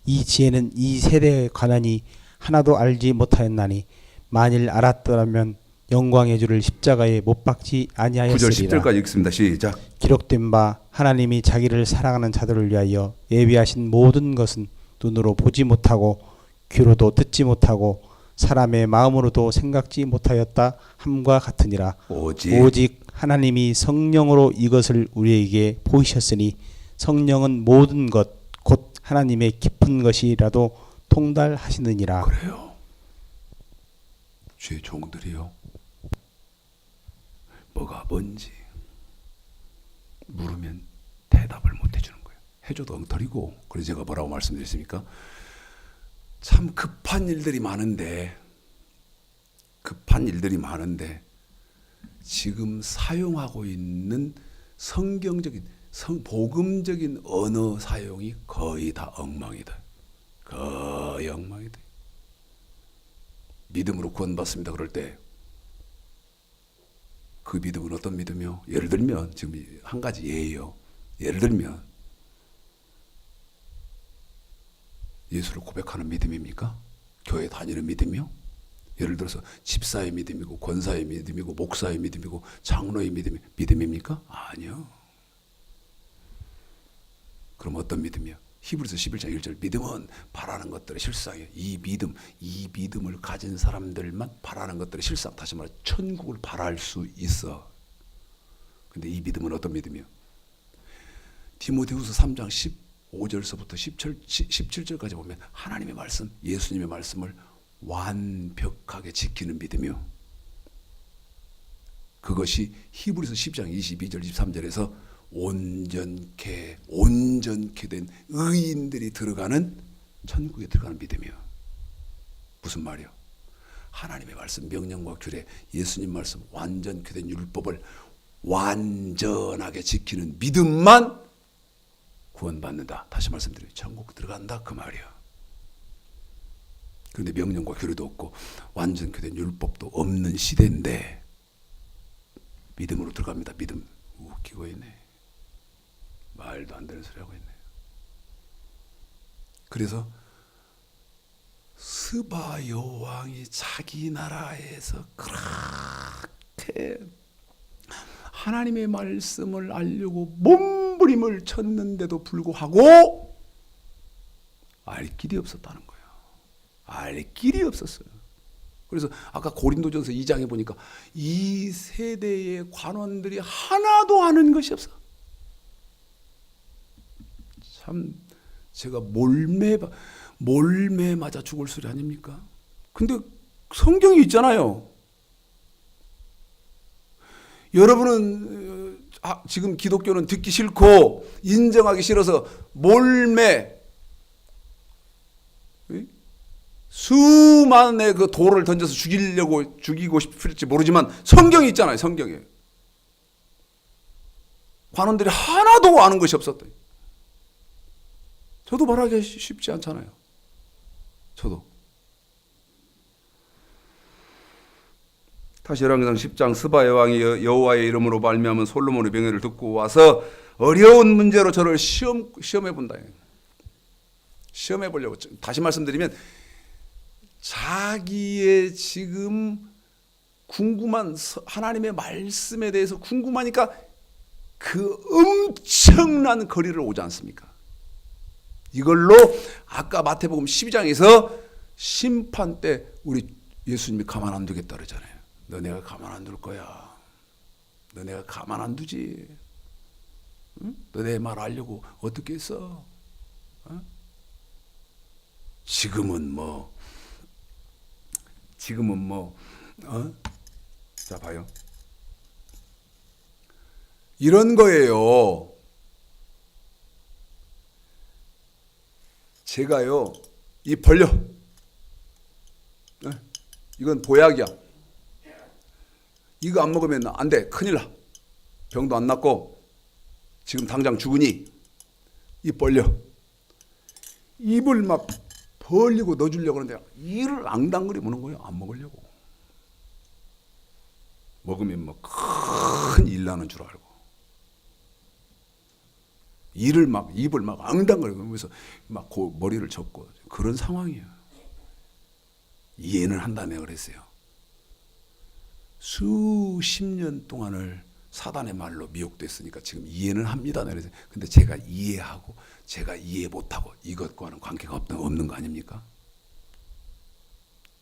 이 지혜는 이 세대의 관원이 하나도 알지 못하였나니 만일 알았더라면 영광의 주를 십자가에 못 박지 9절 아니하였으리라. 10절까지 읽습니다. 시작. 기록된 바 하나님이 자기를 사랑하는 자들을 위하여 예비하신 모든 것은 눈으로 보지 못하고 귀로도 듣지 못하고 사람의 마음으로도 생각지 못하였다 함과 같으니라. 오직 하나님이 성령으로 이것을 우리에게 보이셨으니 성령은 모든 것 곧 하나님의 깊은 것이라도 통달하시느니라. 그래요. 주의 종들이요. 뭐가 뭔지 물으면 대답을 못 해주는 거예요. 해줘도 엉터리고. 그래서 제가 뭐라고 말씀드렸습니까? 참 급한 일들이 많은데 지금 사용하고 있는 성경적인 복음적인 언어 사용이 거의 다 엉망이다. 거의 엉망이다. 믿음으로 구원받습니다. 그럴 때 그 믿음은 어떤 믿음이요? 예를 들면 지금 한 가지 예예요. 예를 들면 예수를 고백하는 믿음입니까? 교회 다니는 믿음이요? 예를 들어서 집사의 믿음이고 권사의 믿음이고 목사의 믿음이고 장로의 믿음입니까? 아니요. 그럼 어떤 믿음이요? 히브리서 11장 1절 믿음은 바라는 것들의 실상이에요. 이 믿음을 가진 사람들만 바라는 것들의 실상. 다시 말해 천국을 바랄 수 있어. 근데 이 믿음은 어떤 믿음이요? 디모데후서 3장 15절서부터 17절까지 보면 하나님의 말씀, 예수님의 말씀을 완벽하게 지키는 믿음이요. 그것이 히브리서 10장 22절 23절에서 온전케 된 의인들이 들어가는 천국에 들어가는 믿음이요. 무슨 말이요? 하나님의 말씀, 명령과 규례, 예수님 말씀, 완전케 된 율법을 완전하게 지키는 믿음만 구원받는다. 다시 말씀드려요. 천국 들어간다 그 말이요. 그런데 명령과 규례도 없고 완전케 된 율법도 없는 시대인데 믿음으로 들어갑니다. 믿음. 웃기고 있네. 말도 안 되는 소리 하고 있네. 그래서 스바 여왕이 자기 나라에서 그렇게 하나님의 말씀을 알려고 몸부림을 쳤는데도 불구하고 알 길이 없었다는 거예요. 알 길이 없었어요. 그래서 아까 고린도전서 2장에 보니까 이 세대의 관원들이 하나도 아는 것이 없어. 참 제가 몰매 맞아 죽을 소리 아닙니까? 근데 성경이 있잖아요. 여러분은 지금 기독교는 듣기 싫고 인정하기 싫어서 몰매 수만의 그 돌을 던져서 죽이고 싶을지 모르지만 성경이 있잖아요. 성경에 관원들이 하나도 아는 것이 없었다. 저도 말하기 쉽지 않잖아요. 저도. 다시 열왕기상 10장 스바 여왕이 여호와의 이름으로 말미암은 솔로몬의 명예를 듣고 와서 어려운 문제로 저를 시험해 본다. 시험해 보려고. 다시 말씀드리면 자기의 지금 궁금한 하나님의 말씀에 대해서 궁금하니까 그 엄청난 거리를 오지 않습니까? 이걸로 아까 마태복음 12장에서 심판 때 우리 예수님이 가만 안 두겠다 그러잖아요. 너 내가 가만 안 둘 거야. 너 내가 가만 안 두지. 응? 너 내 말 알려고 어떻게 했어? 어? 지금은 뭐 지금은 뭐 자 봐요. 이런 거예요. 제가요 이 벌려. 이건 보약이야. 이거 안 먹으면 안 돼. 큰일 나. 병도 안 낫고 지금 당장 죽으니 입 벌려. 입을 막 벌리고 넣어주려고 하는데 이를 앙당거리 무는 거예요. 안 먹으려고. 먹으면 뭐 큰 일 나는 줄 알고 입을 막 앙당거리면서 막 머리를 젓고 그런 상황이에요. 이해는 한다며 그랬어요. 수십 년 동안을 사단의 말로 미혹됐으니까 지금 이해는 합니다. 그래서 근데 제가 이해하고 제가 이해 못하고 이것과는 관계가 없는 거 아닙니까?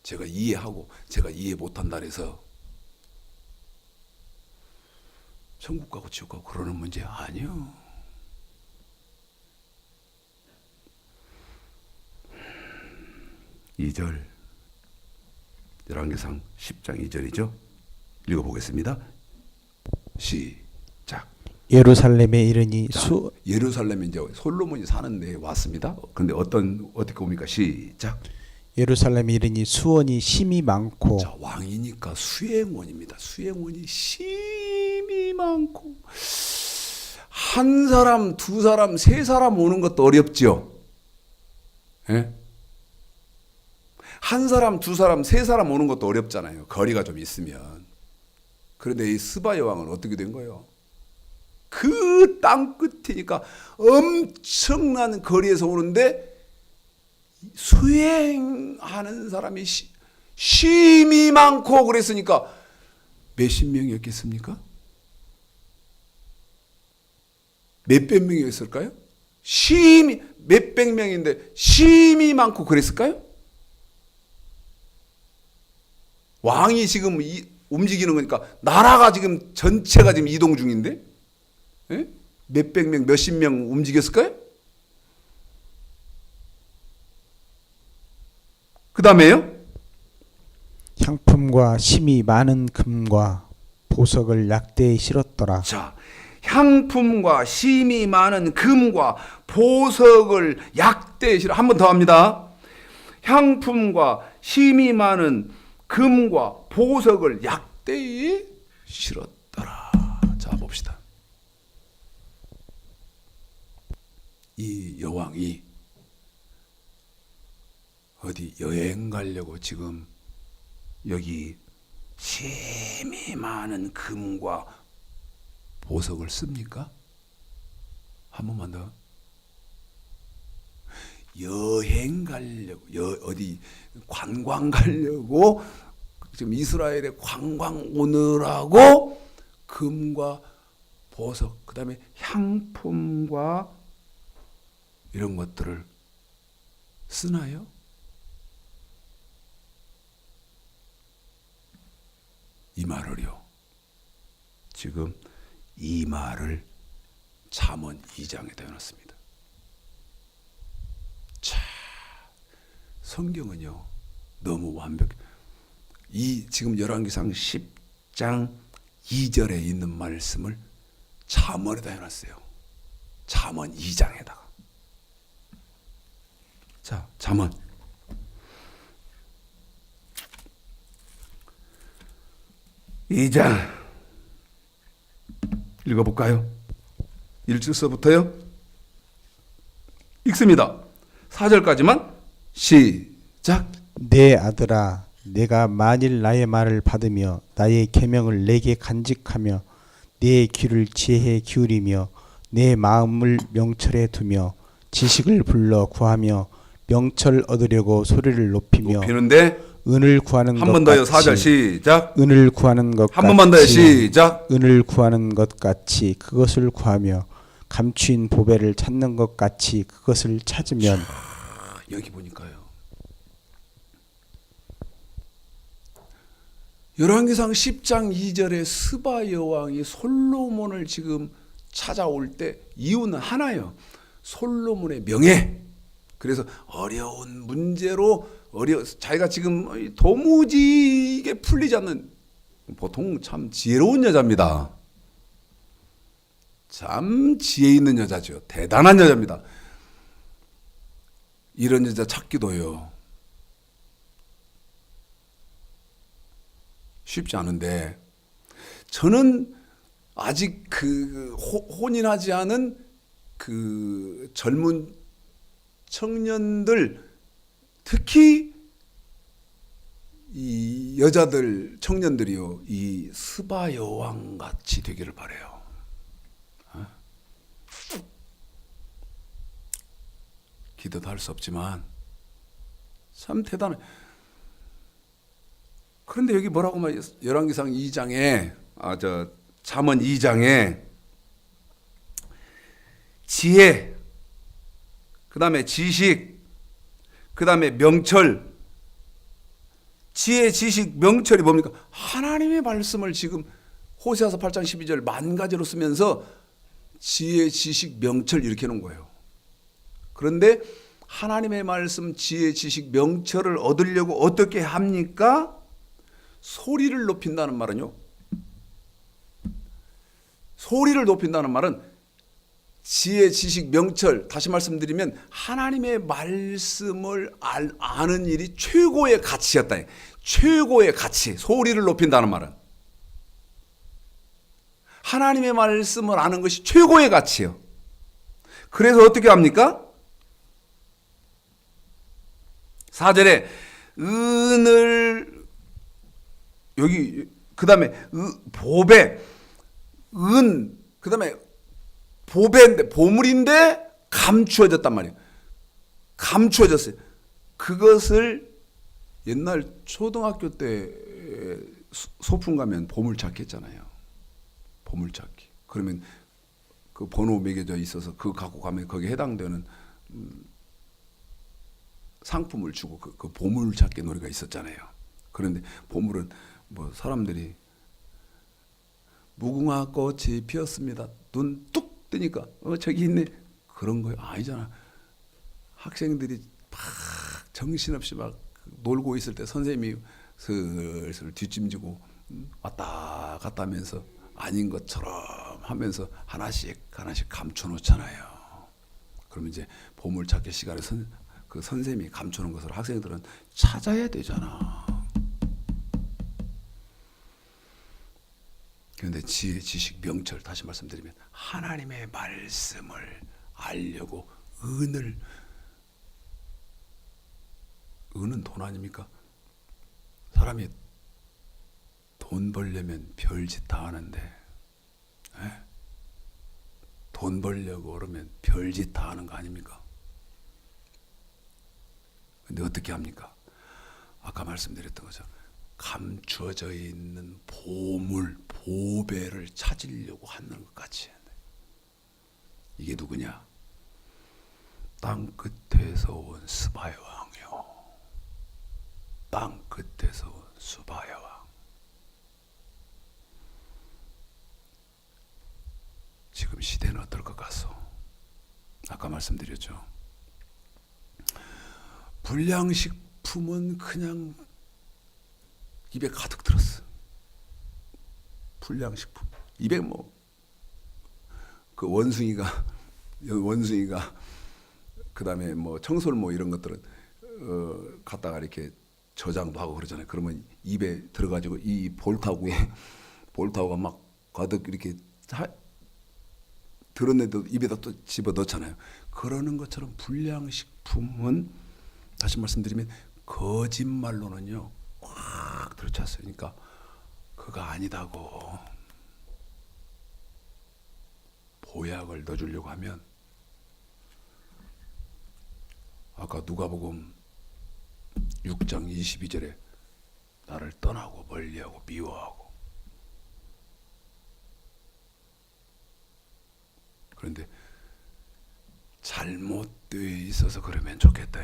제가 이해하고 제가 이해 못한다 해서 천국 가고 지옥 가고 그러는 문제 아니요. 이 절 열왕기상 10장 2절이죠. 읽어보겠습니다. 시작. 예루살렘에 이르니 예루살렘에 이제 솔로몬이 사는 데 왔습니다. 그런데 어떻게 봅니까? 시작. 예루살렘에 이르니 수원이 심이 많고. 자, 왕이니까 수행원입니다. 수행원이 심이 많고 한 사람, 두 사람, 세 사람 오는 것도 어렵죠. 예? 한 사람, 두 사람, 세 사람 오는 것도 어렵잖아요. 거리가 좀 있으면. 그런데 이 스바 여왕은 어떻게 된 거예요? 그 땅 끝이니까 엄청난 거리에서 오는데 수행하는 사람이 심이 많고 그랬으니까 몇십 명이었겠습니까? 몇백 명이었을까요? 몇백 명인데 심이 많고 그랬을까요? 왕이 지금 움직이는 거니까 나라가 지금 전체가 지금 이동 중인데 예? 몇백 명, 몇십 명 움직였을까요? 그 다음에요? 향품과 심이 많은 금과 보석을 약대에 실었더라. 자, 향품과 심이 많은 금과 보석을 약대에 실어. 한 번 더 합니다. 향품과 심이 많은 금과 보석을 약대에 실었더라. 자, 봅시다. 이 여왕이 어디 여행 가려고 지금 여기 심이 많은 금과 보석을 씁니까? 한 번만 더. 여행 가려고 어디 관광 가려고 지금 이스라엘에 관광 오느라고 금과 보석 그다음에 향품과 이런 것들을 쓰나요? 이 말을요. 지금 이 말을 잠언 2장에다 해놨습니다. 자, 성경은요 너무 완벽. 이 지금 열왕기상 10장 2절에 있는 말씀을 잠언에다 해놨어요. 잠언 2장에다가. 자, 잠언. 이 장 읽어볼까요? 1절서부터요. 읽습니다. 4절까지만 시작. 내 아들아, 내가 만일 나의 말을 받으며 나의 계명을 내게 간직하며 내 귀를 지혜에 기울이며 내 마음을 명철에 두며 지식을 불러 구하며 명철 얻으려고 소리를 높이는데 은을 구하는 것 한 번 더요. 같이 4절 시작. 은을 구하는 것 한 번만 더요. 같이 시작. 은을 구하는 것 같이 그것을 구하며 감추인 보배를 찾는 것 같이 그것을 찾으면. 여기 보니까요. 열왕기상 10장 2절에 스바 여왕이 솔로몬을 지금 찾아올 때 이유는 하나예요. 솔로몬의 명예. 그래서 어려운 문제로 자기가 지금 도무지 이게 풀리지 않는, 보통 참 지혜로운 여자입니다. 참 지혜 있는 여자죠. 대단한 여자입니다. 이런 여자 찾기도요 쉽지 않은데, 저는 아직 그 혼인하지 않은 그 젊은 청년들, 특히 이 여자들 청년들이요, 이 스바 여왕 같이 되기를 바래요. 기도도 할 수 없지만 참 대단해. 그런데 여기 뭐라고 말이에요? 열왕기상 2장에 잠언 2장에 지혜, 그다음에 지식, 그다음에 명철. 지혜, 지식, 명철이 뭡니까? 하나님의 말씀을 지금 호세아서 8장 12절 만 가지로 쓰면서 지혜, 지식, 명철 이렇게 해놓은 거예요. 그런데 하나님의 말씀, 지혜, 지식, 명철을 얻으려고 어떻게 합니까? 소리를 높인다는 말은요, 소리를 높인다는 말은 지혜, 지식, 명철, 다시 말씀드리면 하나님의 말씀을 아는 일이 최고의 가치였다. 최고의 가치, 소리를 높인다는 말은 하나님의 말씀을 아는 것이 최고의 가치예요. 그래서 어떻게 합니까? 4절에 은을, 여기 그 다음에 보배, 그 다음에 보배인데, 보물인데 감추어졌단 말이에요. 감추어졌어요. 그것을 옛날 초등학교 때 소풍 가면 보물찾기 했잖아요. 보물찾기. 그러면 그 번호 매겨져 있어서 그거 갖고 가면 거기에 해당되는 상품을 주고 그 보물찾기 놀이가 있었잖아요. 그런데 보물은 뭐 사람들이 무궁화 꽃이 피었습니다. 눈 뚝 뜨니까 저기 있네. 그런 거 아니잖아. 학생들이 막 정신없이 막 놀고 있을 때 선생님이 슬슬 뒷짐지고 왔다 갔다 하면서 아닌 것처럼 하면서 하나씩 감춰놓잖아요. 그러면 이제 보물찾기 시간에 그 선생님이 감춰놓은 것을 학생들은 찾아야 되잖아. 그런데 지혜, 지식, 명철, 다시 말씀드리면 하나님의 말씀을 알려고 은은 돈 아닙니까? 사람이 돈 벌려면 별짓 다 하는데, 돈 벌려고 그러면 별짓 다 하는 거 아닙니까? 근데 어떻게 합니까? 아까 말씀드렸던 거죠. 감추어져 있는 보물, 보배를 찾으려고 하는 것 같이. 이게 누구냐? 땅 끝에서 온 스바야 왕이요. 땅 끝에서 온 스바야 왕. 지금 시대는 어떨 것 같소? 아까 말씀드렸죠. 불량식품은 그냥 입에 가득 들었어. 불량식품. 입에 그 원숭이가 그 다음에 청설모 이런 것들은 갖다가 이렇게 저장도 하고 그러잖아요. 그러면 입에 들어가지고 이 볼타구가 막 가득 이렇게 들었는데도 입에다 또 집어 넣잖아요. 그러는 것처럼 불량식품은 다시 말씀드리면 거짓말로는요 꽉 들어찼어요. 그러니까 그거 아니다고 보약을 넣어주려고 하면, 아까 누가복음 6장 22절에 나를 떠나고 멀리하고 미워하고, 그런데 잘못되어 있어서 그러면 좋겠다.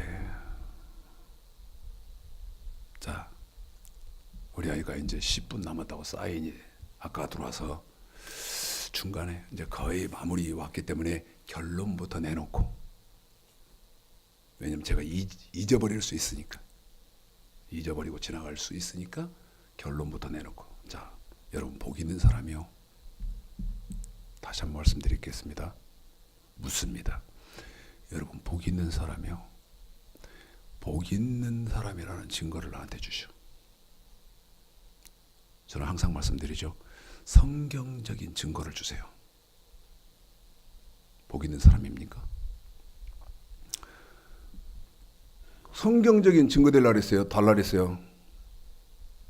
자, 우리 아이가 이제 10분 남았다고 사인이 아까 들어와서 중간에 이제 거의 마무리 왔기 때문에 결론부터 내놓고, 왜냐면 제가 잊어버릴 수 있으니까 잊어버리고 지나갈 수 있으니까 결론부터 내놓고. 자, 여러분 복 있는 사람이요. 다시 한번 말씀드리겠습니다. 묻습니다. 여러분 복 있는 사람이요. 복 있는 사람이라는 증거를 나한테 주시오. 저는 항상 말씀드리죠. 성경적인 증거를 주세요. 복 있는 사람입니까? 성경적인 증거 달라 그랬어요? 달라 그랬어요?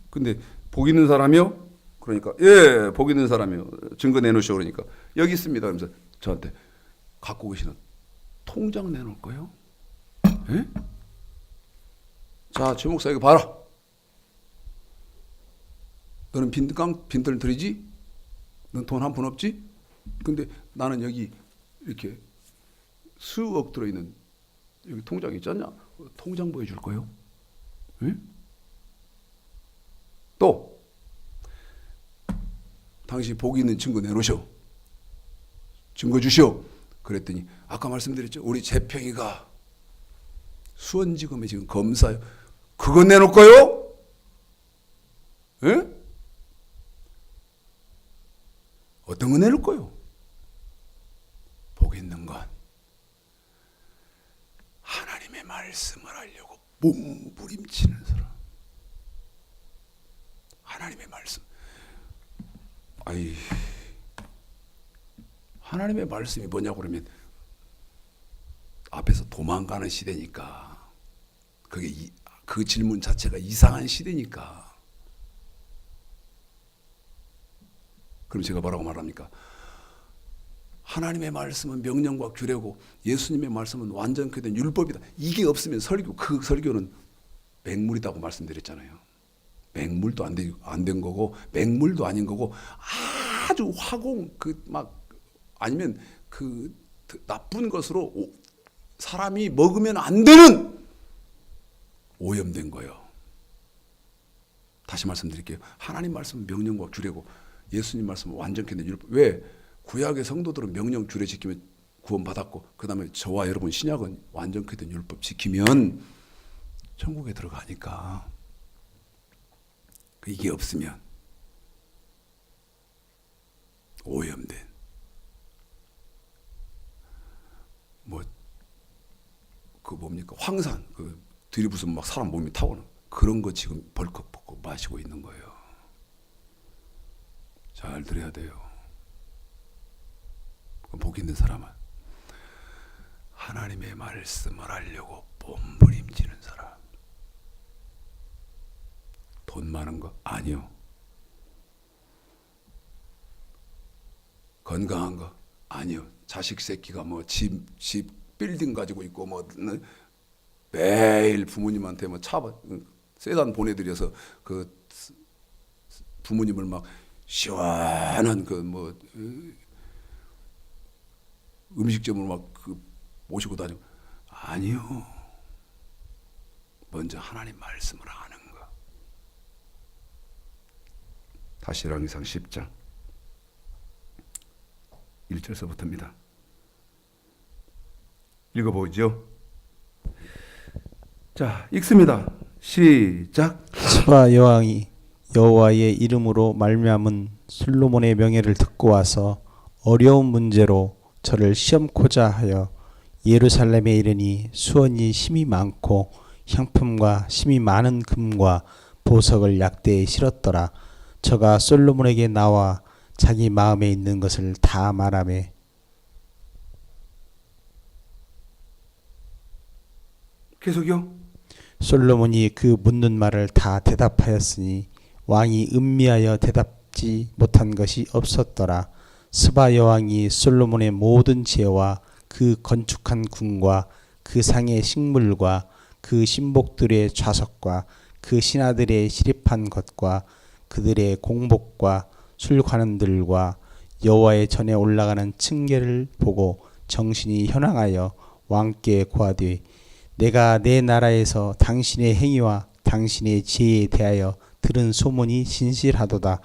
근데 복 있는 사람이요? 그러니까 예, 복 있는 사람이요. 증거 내놓으시오. 그러니까 여기 있습니다. 그러면서 저한테 갖고 계시는 통장 내놓을 거예요? 예? 자, 최 목사 이거 봐라. 너는 빈털 들이지? 넌 돈 한 푼 없지? 근데 나는 여기 이렇게 수억 들어있는 여기 통장 있지 않냐? 통장 보여줄 거예요? 응? 또 당신 복 있는 증거 내놓으셔. 증거 주시오. 그랬더니 아까 말씀드렸죠. 우리 재평이가 수원지검에 지금 검사요. 그거 내놓을 거요? 예? 어떤 거 내놓을 거요? 복 있는 건 하나님의 말씀을 하려고 몸부림치는 사람. 하나님의 말씀. 하나님의 말씀이 뭐냐고 그러면 앞에서 도망가는 시대니까. 그 질문 자체가 이상한 시대니까. 그럼 제가 뭐라고 말합니까? 하나님의 말씀은 명령과 규례고 예수님의 말씀은 완전케 된 율법이다. 이게 없으면 그 설교는 맹물이라고 말씀드렸잖아요. 맹물도 안 된 거고 맹물도 아닌 거고 아주 아니면 그 나쁜 것으로 사람이 먹으면 안 되는 오염된 거예요. 다시 말씀드릴게요. 하나님 말씀은 명령과 규례고 예수님 말씀은 완전케 된 율법. 왜? 구약의 성도들은 명령 규례 지키면 구원받았고 그 다음에 저와 여러분 신약은 완전케 된 율법 지키면 천국에 들어가니까. 이게 없으면 오염된 뭡니까? 황산 들이부으면 막 사람 몸이 타오는 그런 거 지금 벌컥 벗고 마시고 있는 거예요. 잘 들어야 돼요. 복 있는 사람은 하나님의 말씀을 하려고 몸부림치는 사람. 돈 많은 거? 아니요. 건강한 거? 아니요. 자식 새끼가 집 빌딩 가지고 있고 매일 부모님한테 세단 보내드려서 그 부모님을 막 시원한 음식점으로 막 모시고 다니고. 아니요. 먼저 하나님 말씀을 아는 거. 다시 열왕기상 10장 1절서부터입니다. 읽어보죠. 자, 읽습니다. 시작. 스바 여왕이 여호와의 이름으로 말미암은 솔로몬의 명예를 듣고 와서 어려운 문제로 저를 시험코자 하여 예루살렘에 이르니 수원이 심이 많고 향품과 심이 많은 금과 보석을 약대에 실었더라. 저가 솔로몬에게 나와 자기 마음에 있는 것을 다 말하매. 계속요. 솔로몬이 그 묻는 말을 다 대답하였으니 왕이 음미하여 대답지 못한 것이 없었더라. 스바 여왕이 솔로몬의 모든 지혜와 그 건축한 궁과 그 상의 식물과 그 신복들의 좌석과 그 신하들의 시립한 것과 그들의 공복과 술관원들과 여호와의 전에 올라가는 층계를 보고 정신이 현황하여 왕께 고하되 내가 내 나라에서 당신의 행위와 당신의 지혜에 대하여 들은 소문이 신실하도다.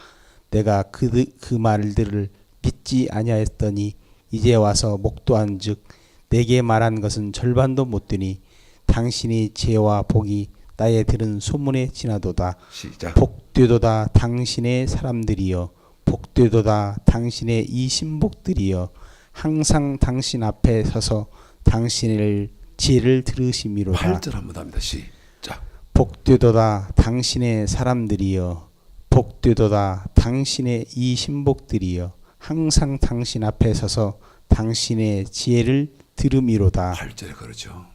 내가 그 말들을 믿지 아니하였더니 이제 와서 목도한즉 내게 말한 것은 절반도 못 되니 당신의 지혜와 복이 나의 들은 소문에 지나도다. 시작. 복되도다 당신의 사람들이여, 복되도다 당신의 이 신복들이여, 항상 당신 앞에 서서 당신의 지혜를 들으심이로다. 8절 한번 더 합니다. 시작. 복되도다 당신의 사람들이여, 복되도다 당신의 이 신복들이여, 항상 당신 앞에 서서 당신의 지혜를 들음이로다. 8절에 그렇죠.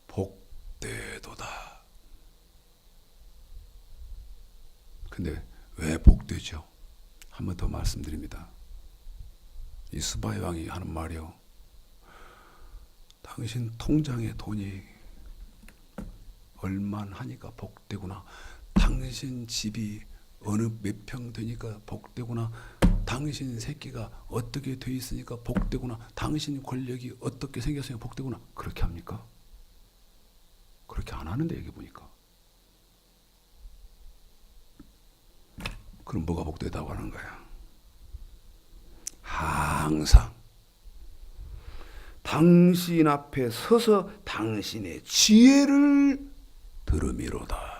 복되도다. 근데 왜 복되죠? 한 번 더 말씀드립니다. 이 스바야 왕이 하는 말이요. 당신 통장에 돈이 얼만 하니까 복되구나. 당신 집이 어느 몇 평 되니까 복되구나. 당신 새끼가 어떻게 돼 있으니까 복되구나. 당신 권력이 어떻게 생겼으니까 복되구나. 그렇게 합니까? 그렇게 안 하는데 여기 보니까. 그럼 뭐가 복되다고 하는 거야? 항상 당신 앞에 서서 당신의 지혜를 들음이로다.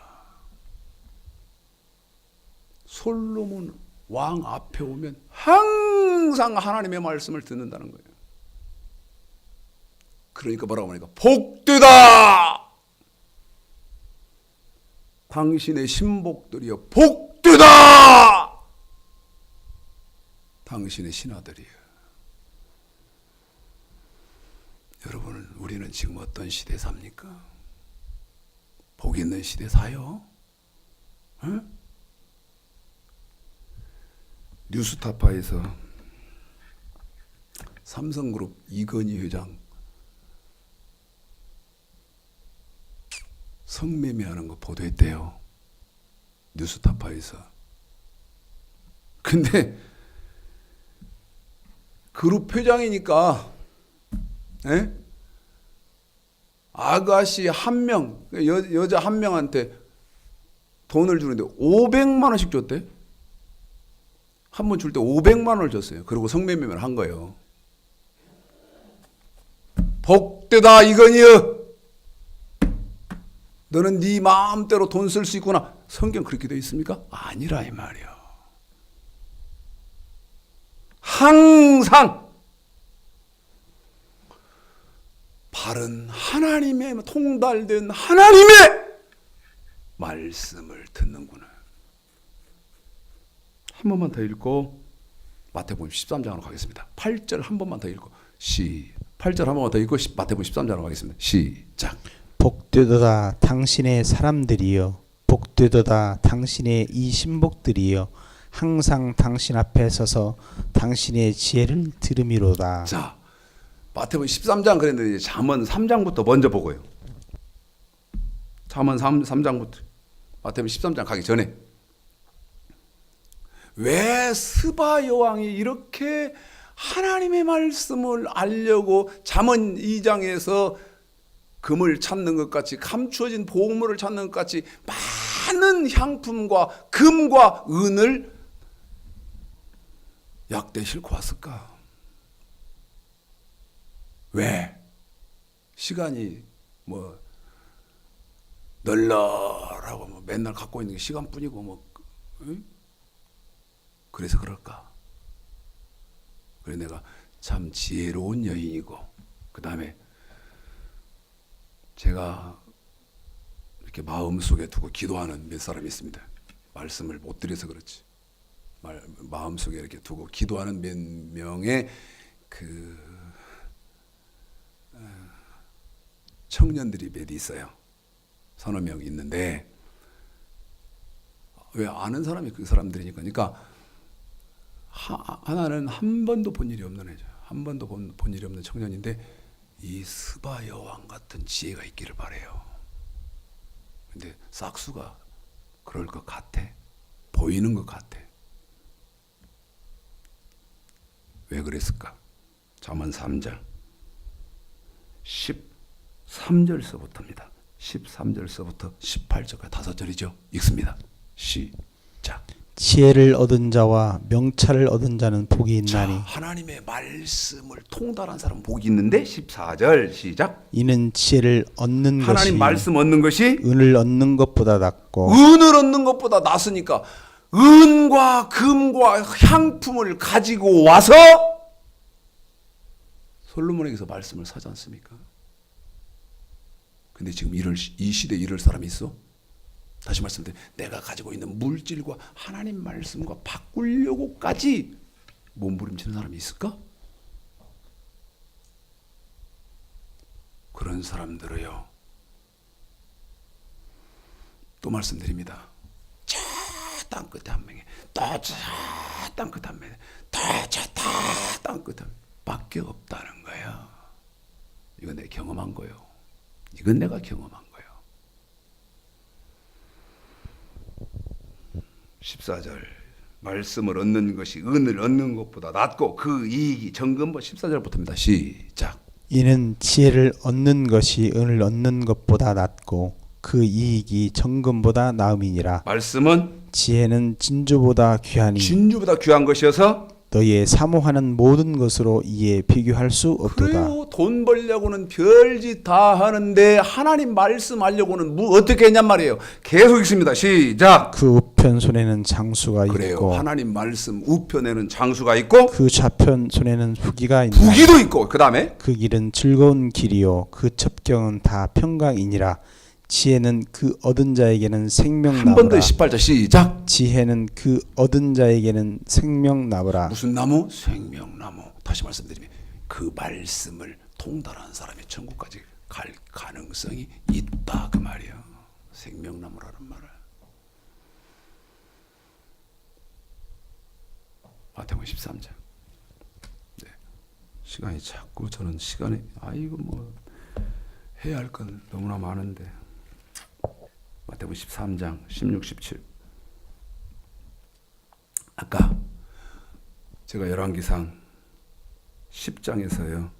솔로몬 왕 앞에 오면 항상 하나님의 말씀을 듣는다는 거예요. 그러니까 뭐라고 하니까 복되다. 당신의 신복들이여 복되다. 당신의 신하들이여. 여러분, 우리는 지금 어떤 시대에 삽니까? 복 있는 시대 사요? 응? 뉴스타파에서 삼성그룹 이건희 회장 성매매하는 거 보도했대요. 뉴스타파에서. 근데 그룹 회장이니까 아가씨 한 명, 여자 한 명한테 돈을 주는데 500만 원씩 줬대. 한 번 줄 때 500만 원을 줬어요. 그리고 성매매를 한 거예요. 복되다 이건희여. 너는 네 마음대로 돈 쓸 수 있구나. 성경 그렇게 되어 있습니까? 아니라 이 말이야. 항상 바른 하나님의 통달된 하나님의 말씀을 듣는구나. 한 번만 더 읽고 마태복음 13장으로 가겠습니다. 8절 한 번만 더 읽고 8절 한 번만 더 읽고 마태복음 13장으로 가겠습니다. 시작. 복되도다 당신의 사람들이여, 복되도다 당신의 이 신복들이여, 항상 당신 앞에 서서 당신의 지혜를 들음이로다. 자, 마태복음 13장 그랬는데 이제 잠언 3장부터 먼저 보고요. 잠언 3장부터 마태복음 13장 가기 전에 왜 스바 여왕이 이렇게 하나님의 말씀을 알려고 잠언 2장에서 금을 찾는 것 같이 감추어진 보물을 찾는 것 같이 많은 향품과 금과 은을 약대 싣고 왔을까? 왜? 시간이 뭐 널널하고 뭐 맨날 갖고 있는 게 시간뿐이고 뭐 응? 그래서 그럴까? 그래 내가 참 지혜로운 여인이고 그 다음에 제가 이렇게 마음속에 두고 기도하는 몇 사람이 있습니다. 말씀을 못 드려서 그렇지. 마음속에 이렇게 두고 기도하는 몇 명의 그 청년들이 몇 있어요. 서너 명 있는데 왜 아는 사람이 그 사람들이니까. 그러니까 하나는 한 번도 본 일이 없는 애죠. 한 번도 본 일이 없는 청년인데 이 스바 여왕 같은 지혜가 있기를 바래요. 근데 싹수가 그럴 것 같아. 보이는 것 같아. 왜 그랬을까? 잠언 3장 13절서부터입니다. 13절서부터 18절까지 5절이죠. 읽습니다. 시작. 지혜를 얻은 자와 명찰을 얻은 자는 복이 자, 있나니 하나님의 말씀을 통달한 사람 복이 있는데 14절 시작. 이는 지혜를 얻는 것이 하나님 말씀 얻는 것이 은을 얻는 것보다 낫고 은을 얻는 것보다 낫으니까 은과 금과 향품을 가지고 와서 솔로몬에게서 말씀을 사지 않습니까? 근데 지금 이 시대에 이럴 사람이 있어? 다시 말씀드려, 내가 가지고 있는 물질과 하나님 말씀과 바꾸려고까지 몸부림치는 사람이 있을까? 그런 사람들을요, 또 말씀드립니다. 저 땅끝에 한 명에, 또 저 땅끝에 한 명에, 또 저 땅끝에 한 밖에 없다는 거예요. 이건 내가 경험한 거예요. 이건 내가 경험한 거예요. 14절 말씀을 얻는 것이 은을 얻는 것보다 낫고 그 이익이 정금보 14절부터입니다. 시작. 이는 지혜를 얻는 것이 은을 얻는 것보다 낫고 그 이익이 정금보다 나음이니라. 말씀은 지혜는 진주보다 귀하니 진주보다 귀한 것이어서 너희의 사모하는 모든 것으로 이에 비교할 수 없도다. 그래요. 돈 벌려고는 별짓 다 하는데 하나님 말씀하려고는 어떻게 했냔 말이에요. 계속 읽습니다. 시작. 그 우편 손에는 장수가 그래요. 있고 하나님 말씀 우편에는 장수가 있고 그 좌편 손에는 후기가 있나니 부기도 있고 그 다음에 그 길은 즐거운 길이요 그 첩경은 다 평강이니라. 지혜는 그 얻은 자에게는 한 번 더 생명나무라. 18절 시작. 지혜는 그 얻은 자에게는 생명나무라. 무슨 나무? 생명나무. 다시 말씀드리면 그 말씀을 통달한 사람이 천국까지 갈 가능성이 있다 그 말이야. 생명나무라는 말을. 마태복음 13장. 네. 시간이 자꾸 저는 시간이 이거 뭐 해야 할 건 너무나 많은데. 마태복음 13장 16, 17. 아까 제가 열왕기상 10장에서요.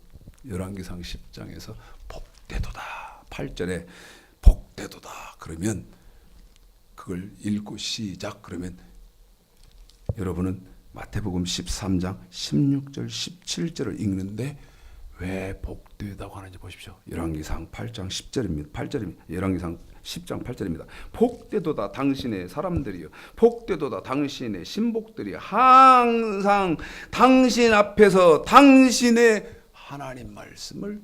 열왕기상 10장에서 복되도다. 8절에 복되도다. 그러면 그걸 읽고 시작. 그러면 여러분은 마태복음 13장 16절 17절을 읽는데 왜 복되다고 하는지 보십시오. 열왕기상 8장 10절입니다. 8절입니다. 열왕기상 10장 8절입니다. 복되도다 당신의 사람들이요. 복되도다 당신의 신복들이 항상 당신 앞에서 당신의 하나님 말씀을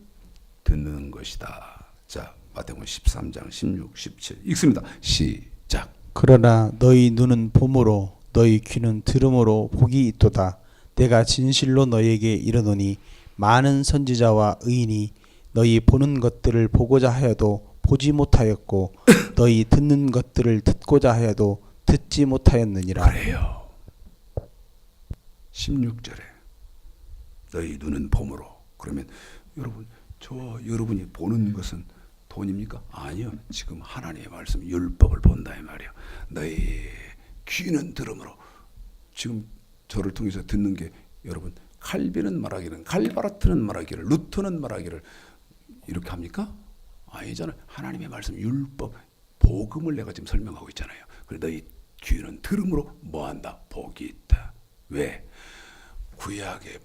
듣는 것이다. 자, 마태복음 13장 16, 17 읽습니다. 시작. 그러나 너희 눈은 봄으로 너희 귀는 들음으로 복이 있도다. 내가 진실로 너희에게 이르노니 많은 선지자와 의인이 너희 보는 것들을 보고자 하여도 보지 못하였고 너희 듣는 것들을 듣고자 하여도 듣지 못하였느니라. 그래요. 16절에 너희 눈은 봄으로. 그러면 여러분, 여러분이 보는 것은 돈입니까? 아니요. 지금 하나님의 말씀 율법을 본다 이 말이에요. 너희 귀는 들음으로. 지금 저를 통해서 듣는 게 여러분, 칼빈은 말하기를, 칼바라트는 말하기를, 루터는 말하기를 이렇게 합니까? 아니잖아요. 하나님의 말씀 율법 복음을 내가 지금 설명하고 있잖아요. 그래 너희 귀는 들음으로 뭐한다? 복이 있다. 왜? 구약의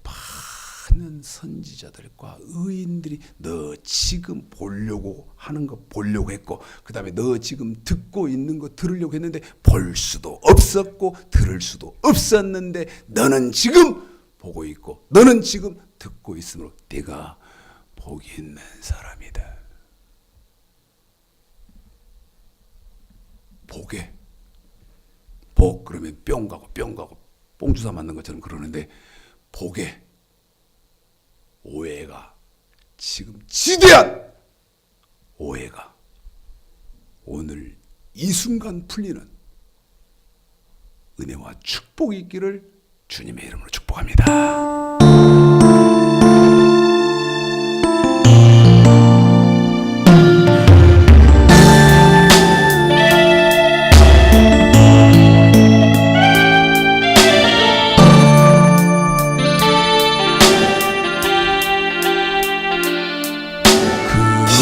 많은 선지자들과 의인들이 너 지금 보려고 하는 거 보려고 했고, 그 다음에 너 지금 듣고 있는 거 들으려고 했는데 볼 수도 없었고 들을 수도 없었는데 너는 지금 보고 있고 너는 지금 듣고 있으므로 네가 복이 있는 사람이다. 복에 복 그러면 뿅 가고 뽕주사 맞는 것처럼 그러는데, 복에 오해가 지금 지대한 오해가 오늘 이 순간 풀리는 은혜와 축복이 있기를 주님의 이름으로 축복합니다.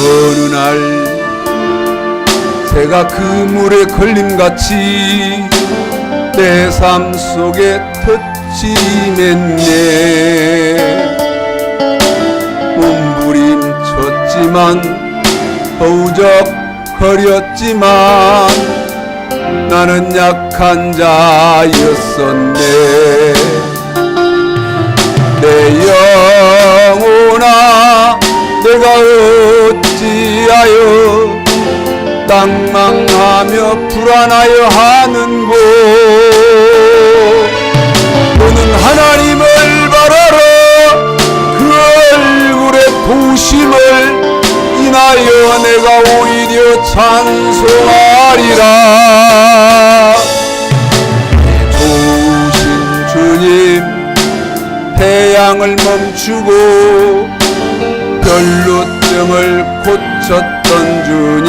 어느 날 새가 그물에 걸림같이 내 삶 속에 터치 맺네. 몸부림쳤지만 허우적거렸지만 나는 약한 자였었네. 내 영혼아 내가 어찌하여 낭망하며 불안하여 하는고. 너는 하나님을 바라라. 그 얼굴의 도심을 인하여 내가 오히려 찬송하리라. 좋으신 주님, 태양을 멈추고 별로증을 고쳤던 주님,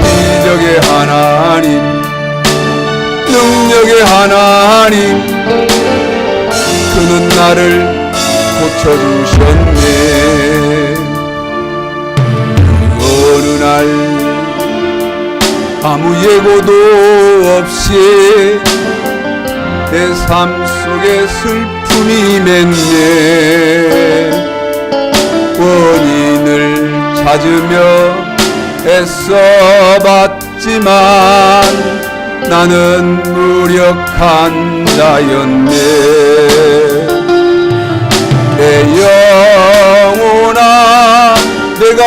기적의 하나님, 능력의 하나님, 그는 나를 고쳐주셨네. 어느 날 아무 예고도 없이 내 삶 속에 슬픔이 맺네. 원인을 찾으며 애써봤지만 나는 무력한 자였네. 내 영혼아 내가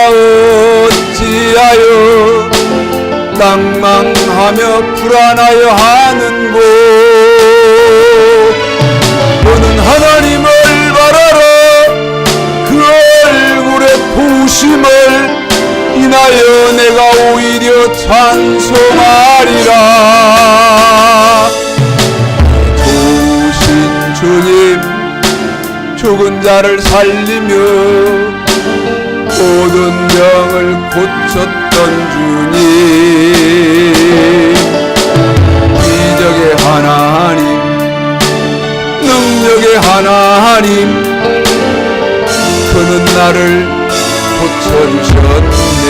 어찌하여 낭망하며 불안하여 하는고. 너는 하나님을 바라라. 그 얼굴의 보심을 인하여 내가 오히려 찬송하리라. 좋으신 주님, 죽은 자를 살리며 모든 병을 고쳤던 주님, 기적의 하나님, 능력의 하나님, 그는 나를 고쳐주셨네.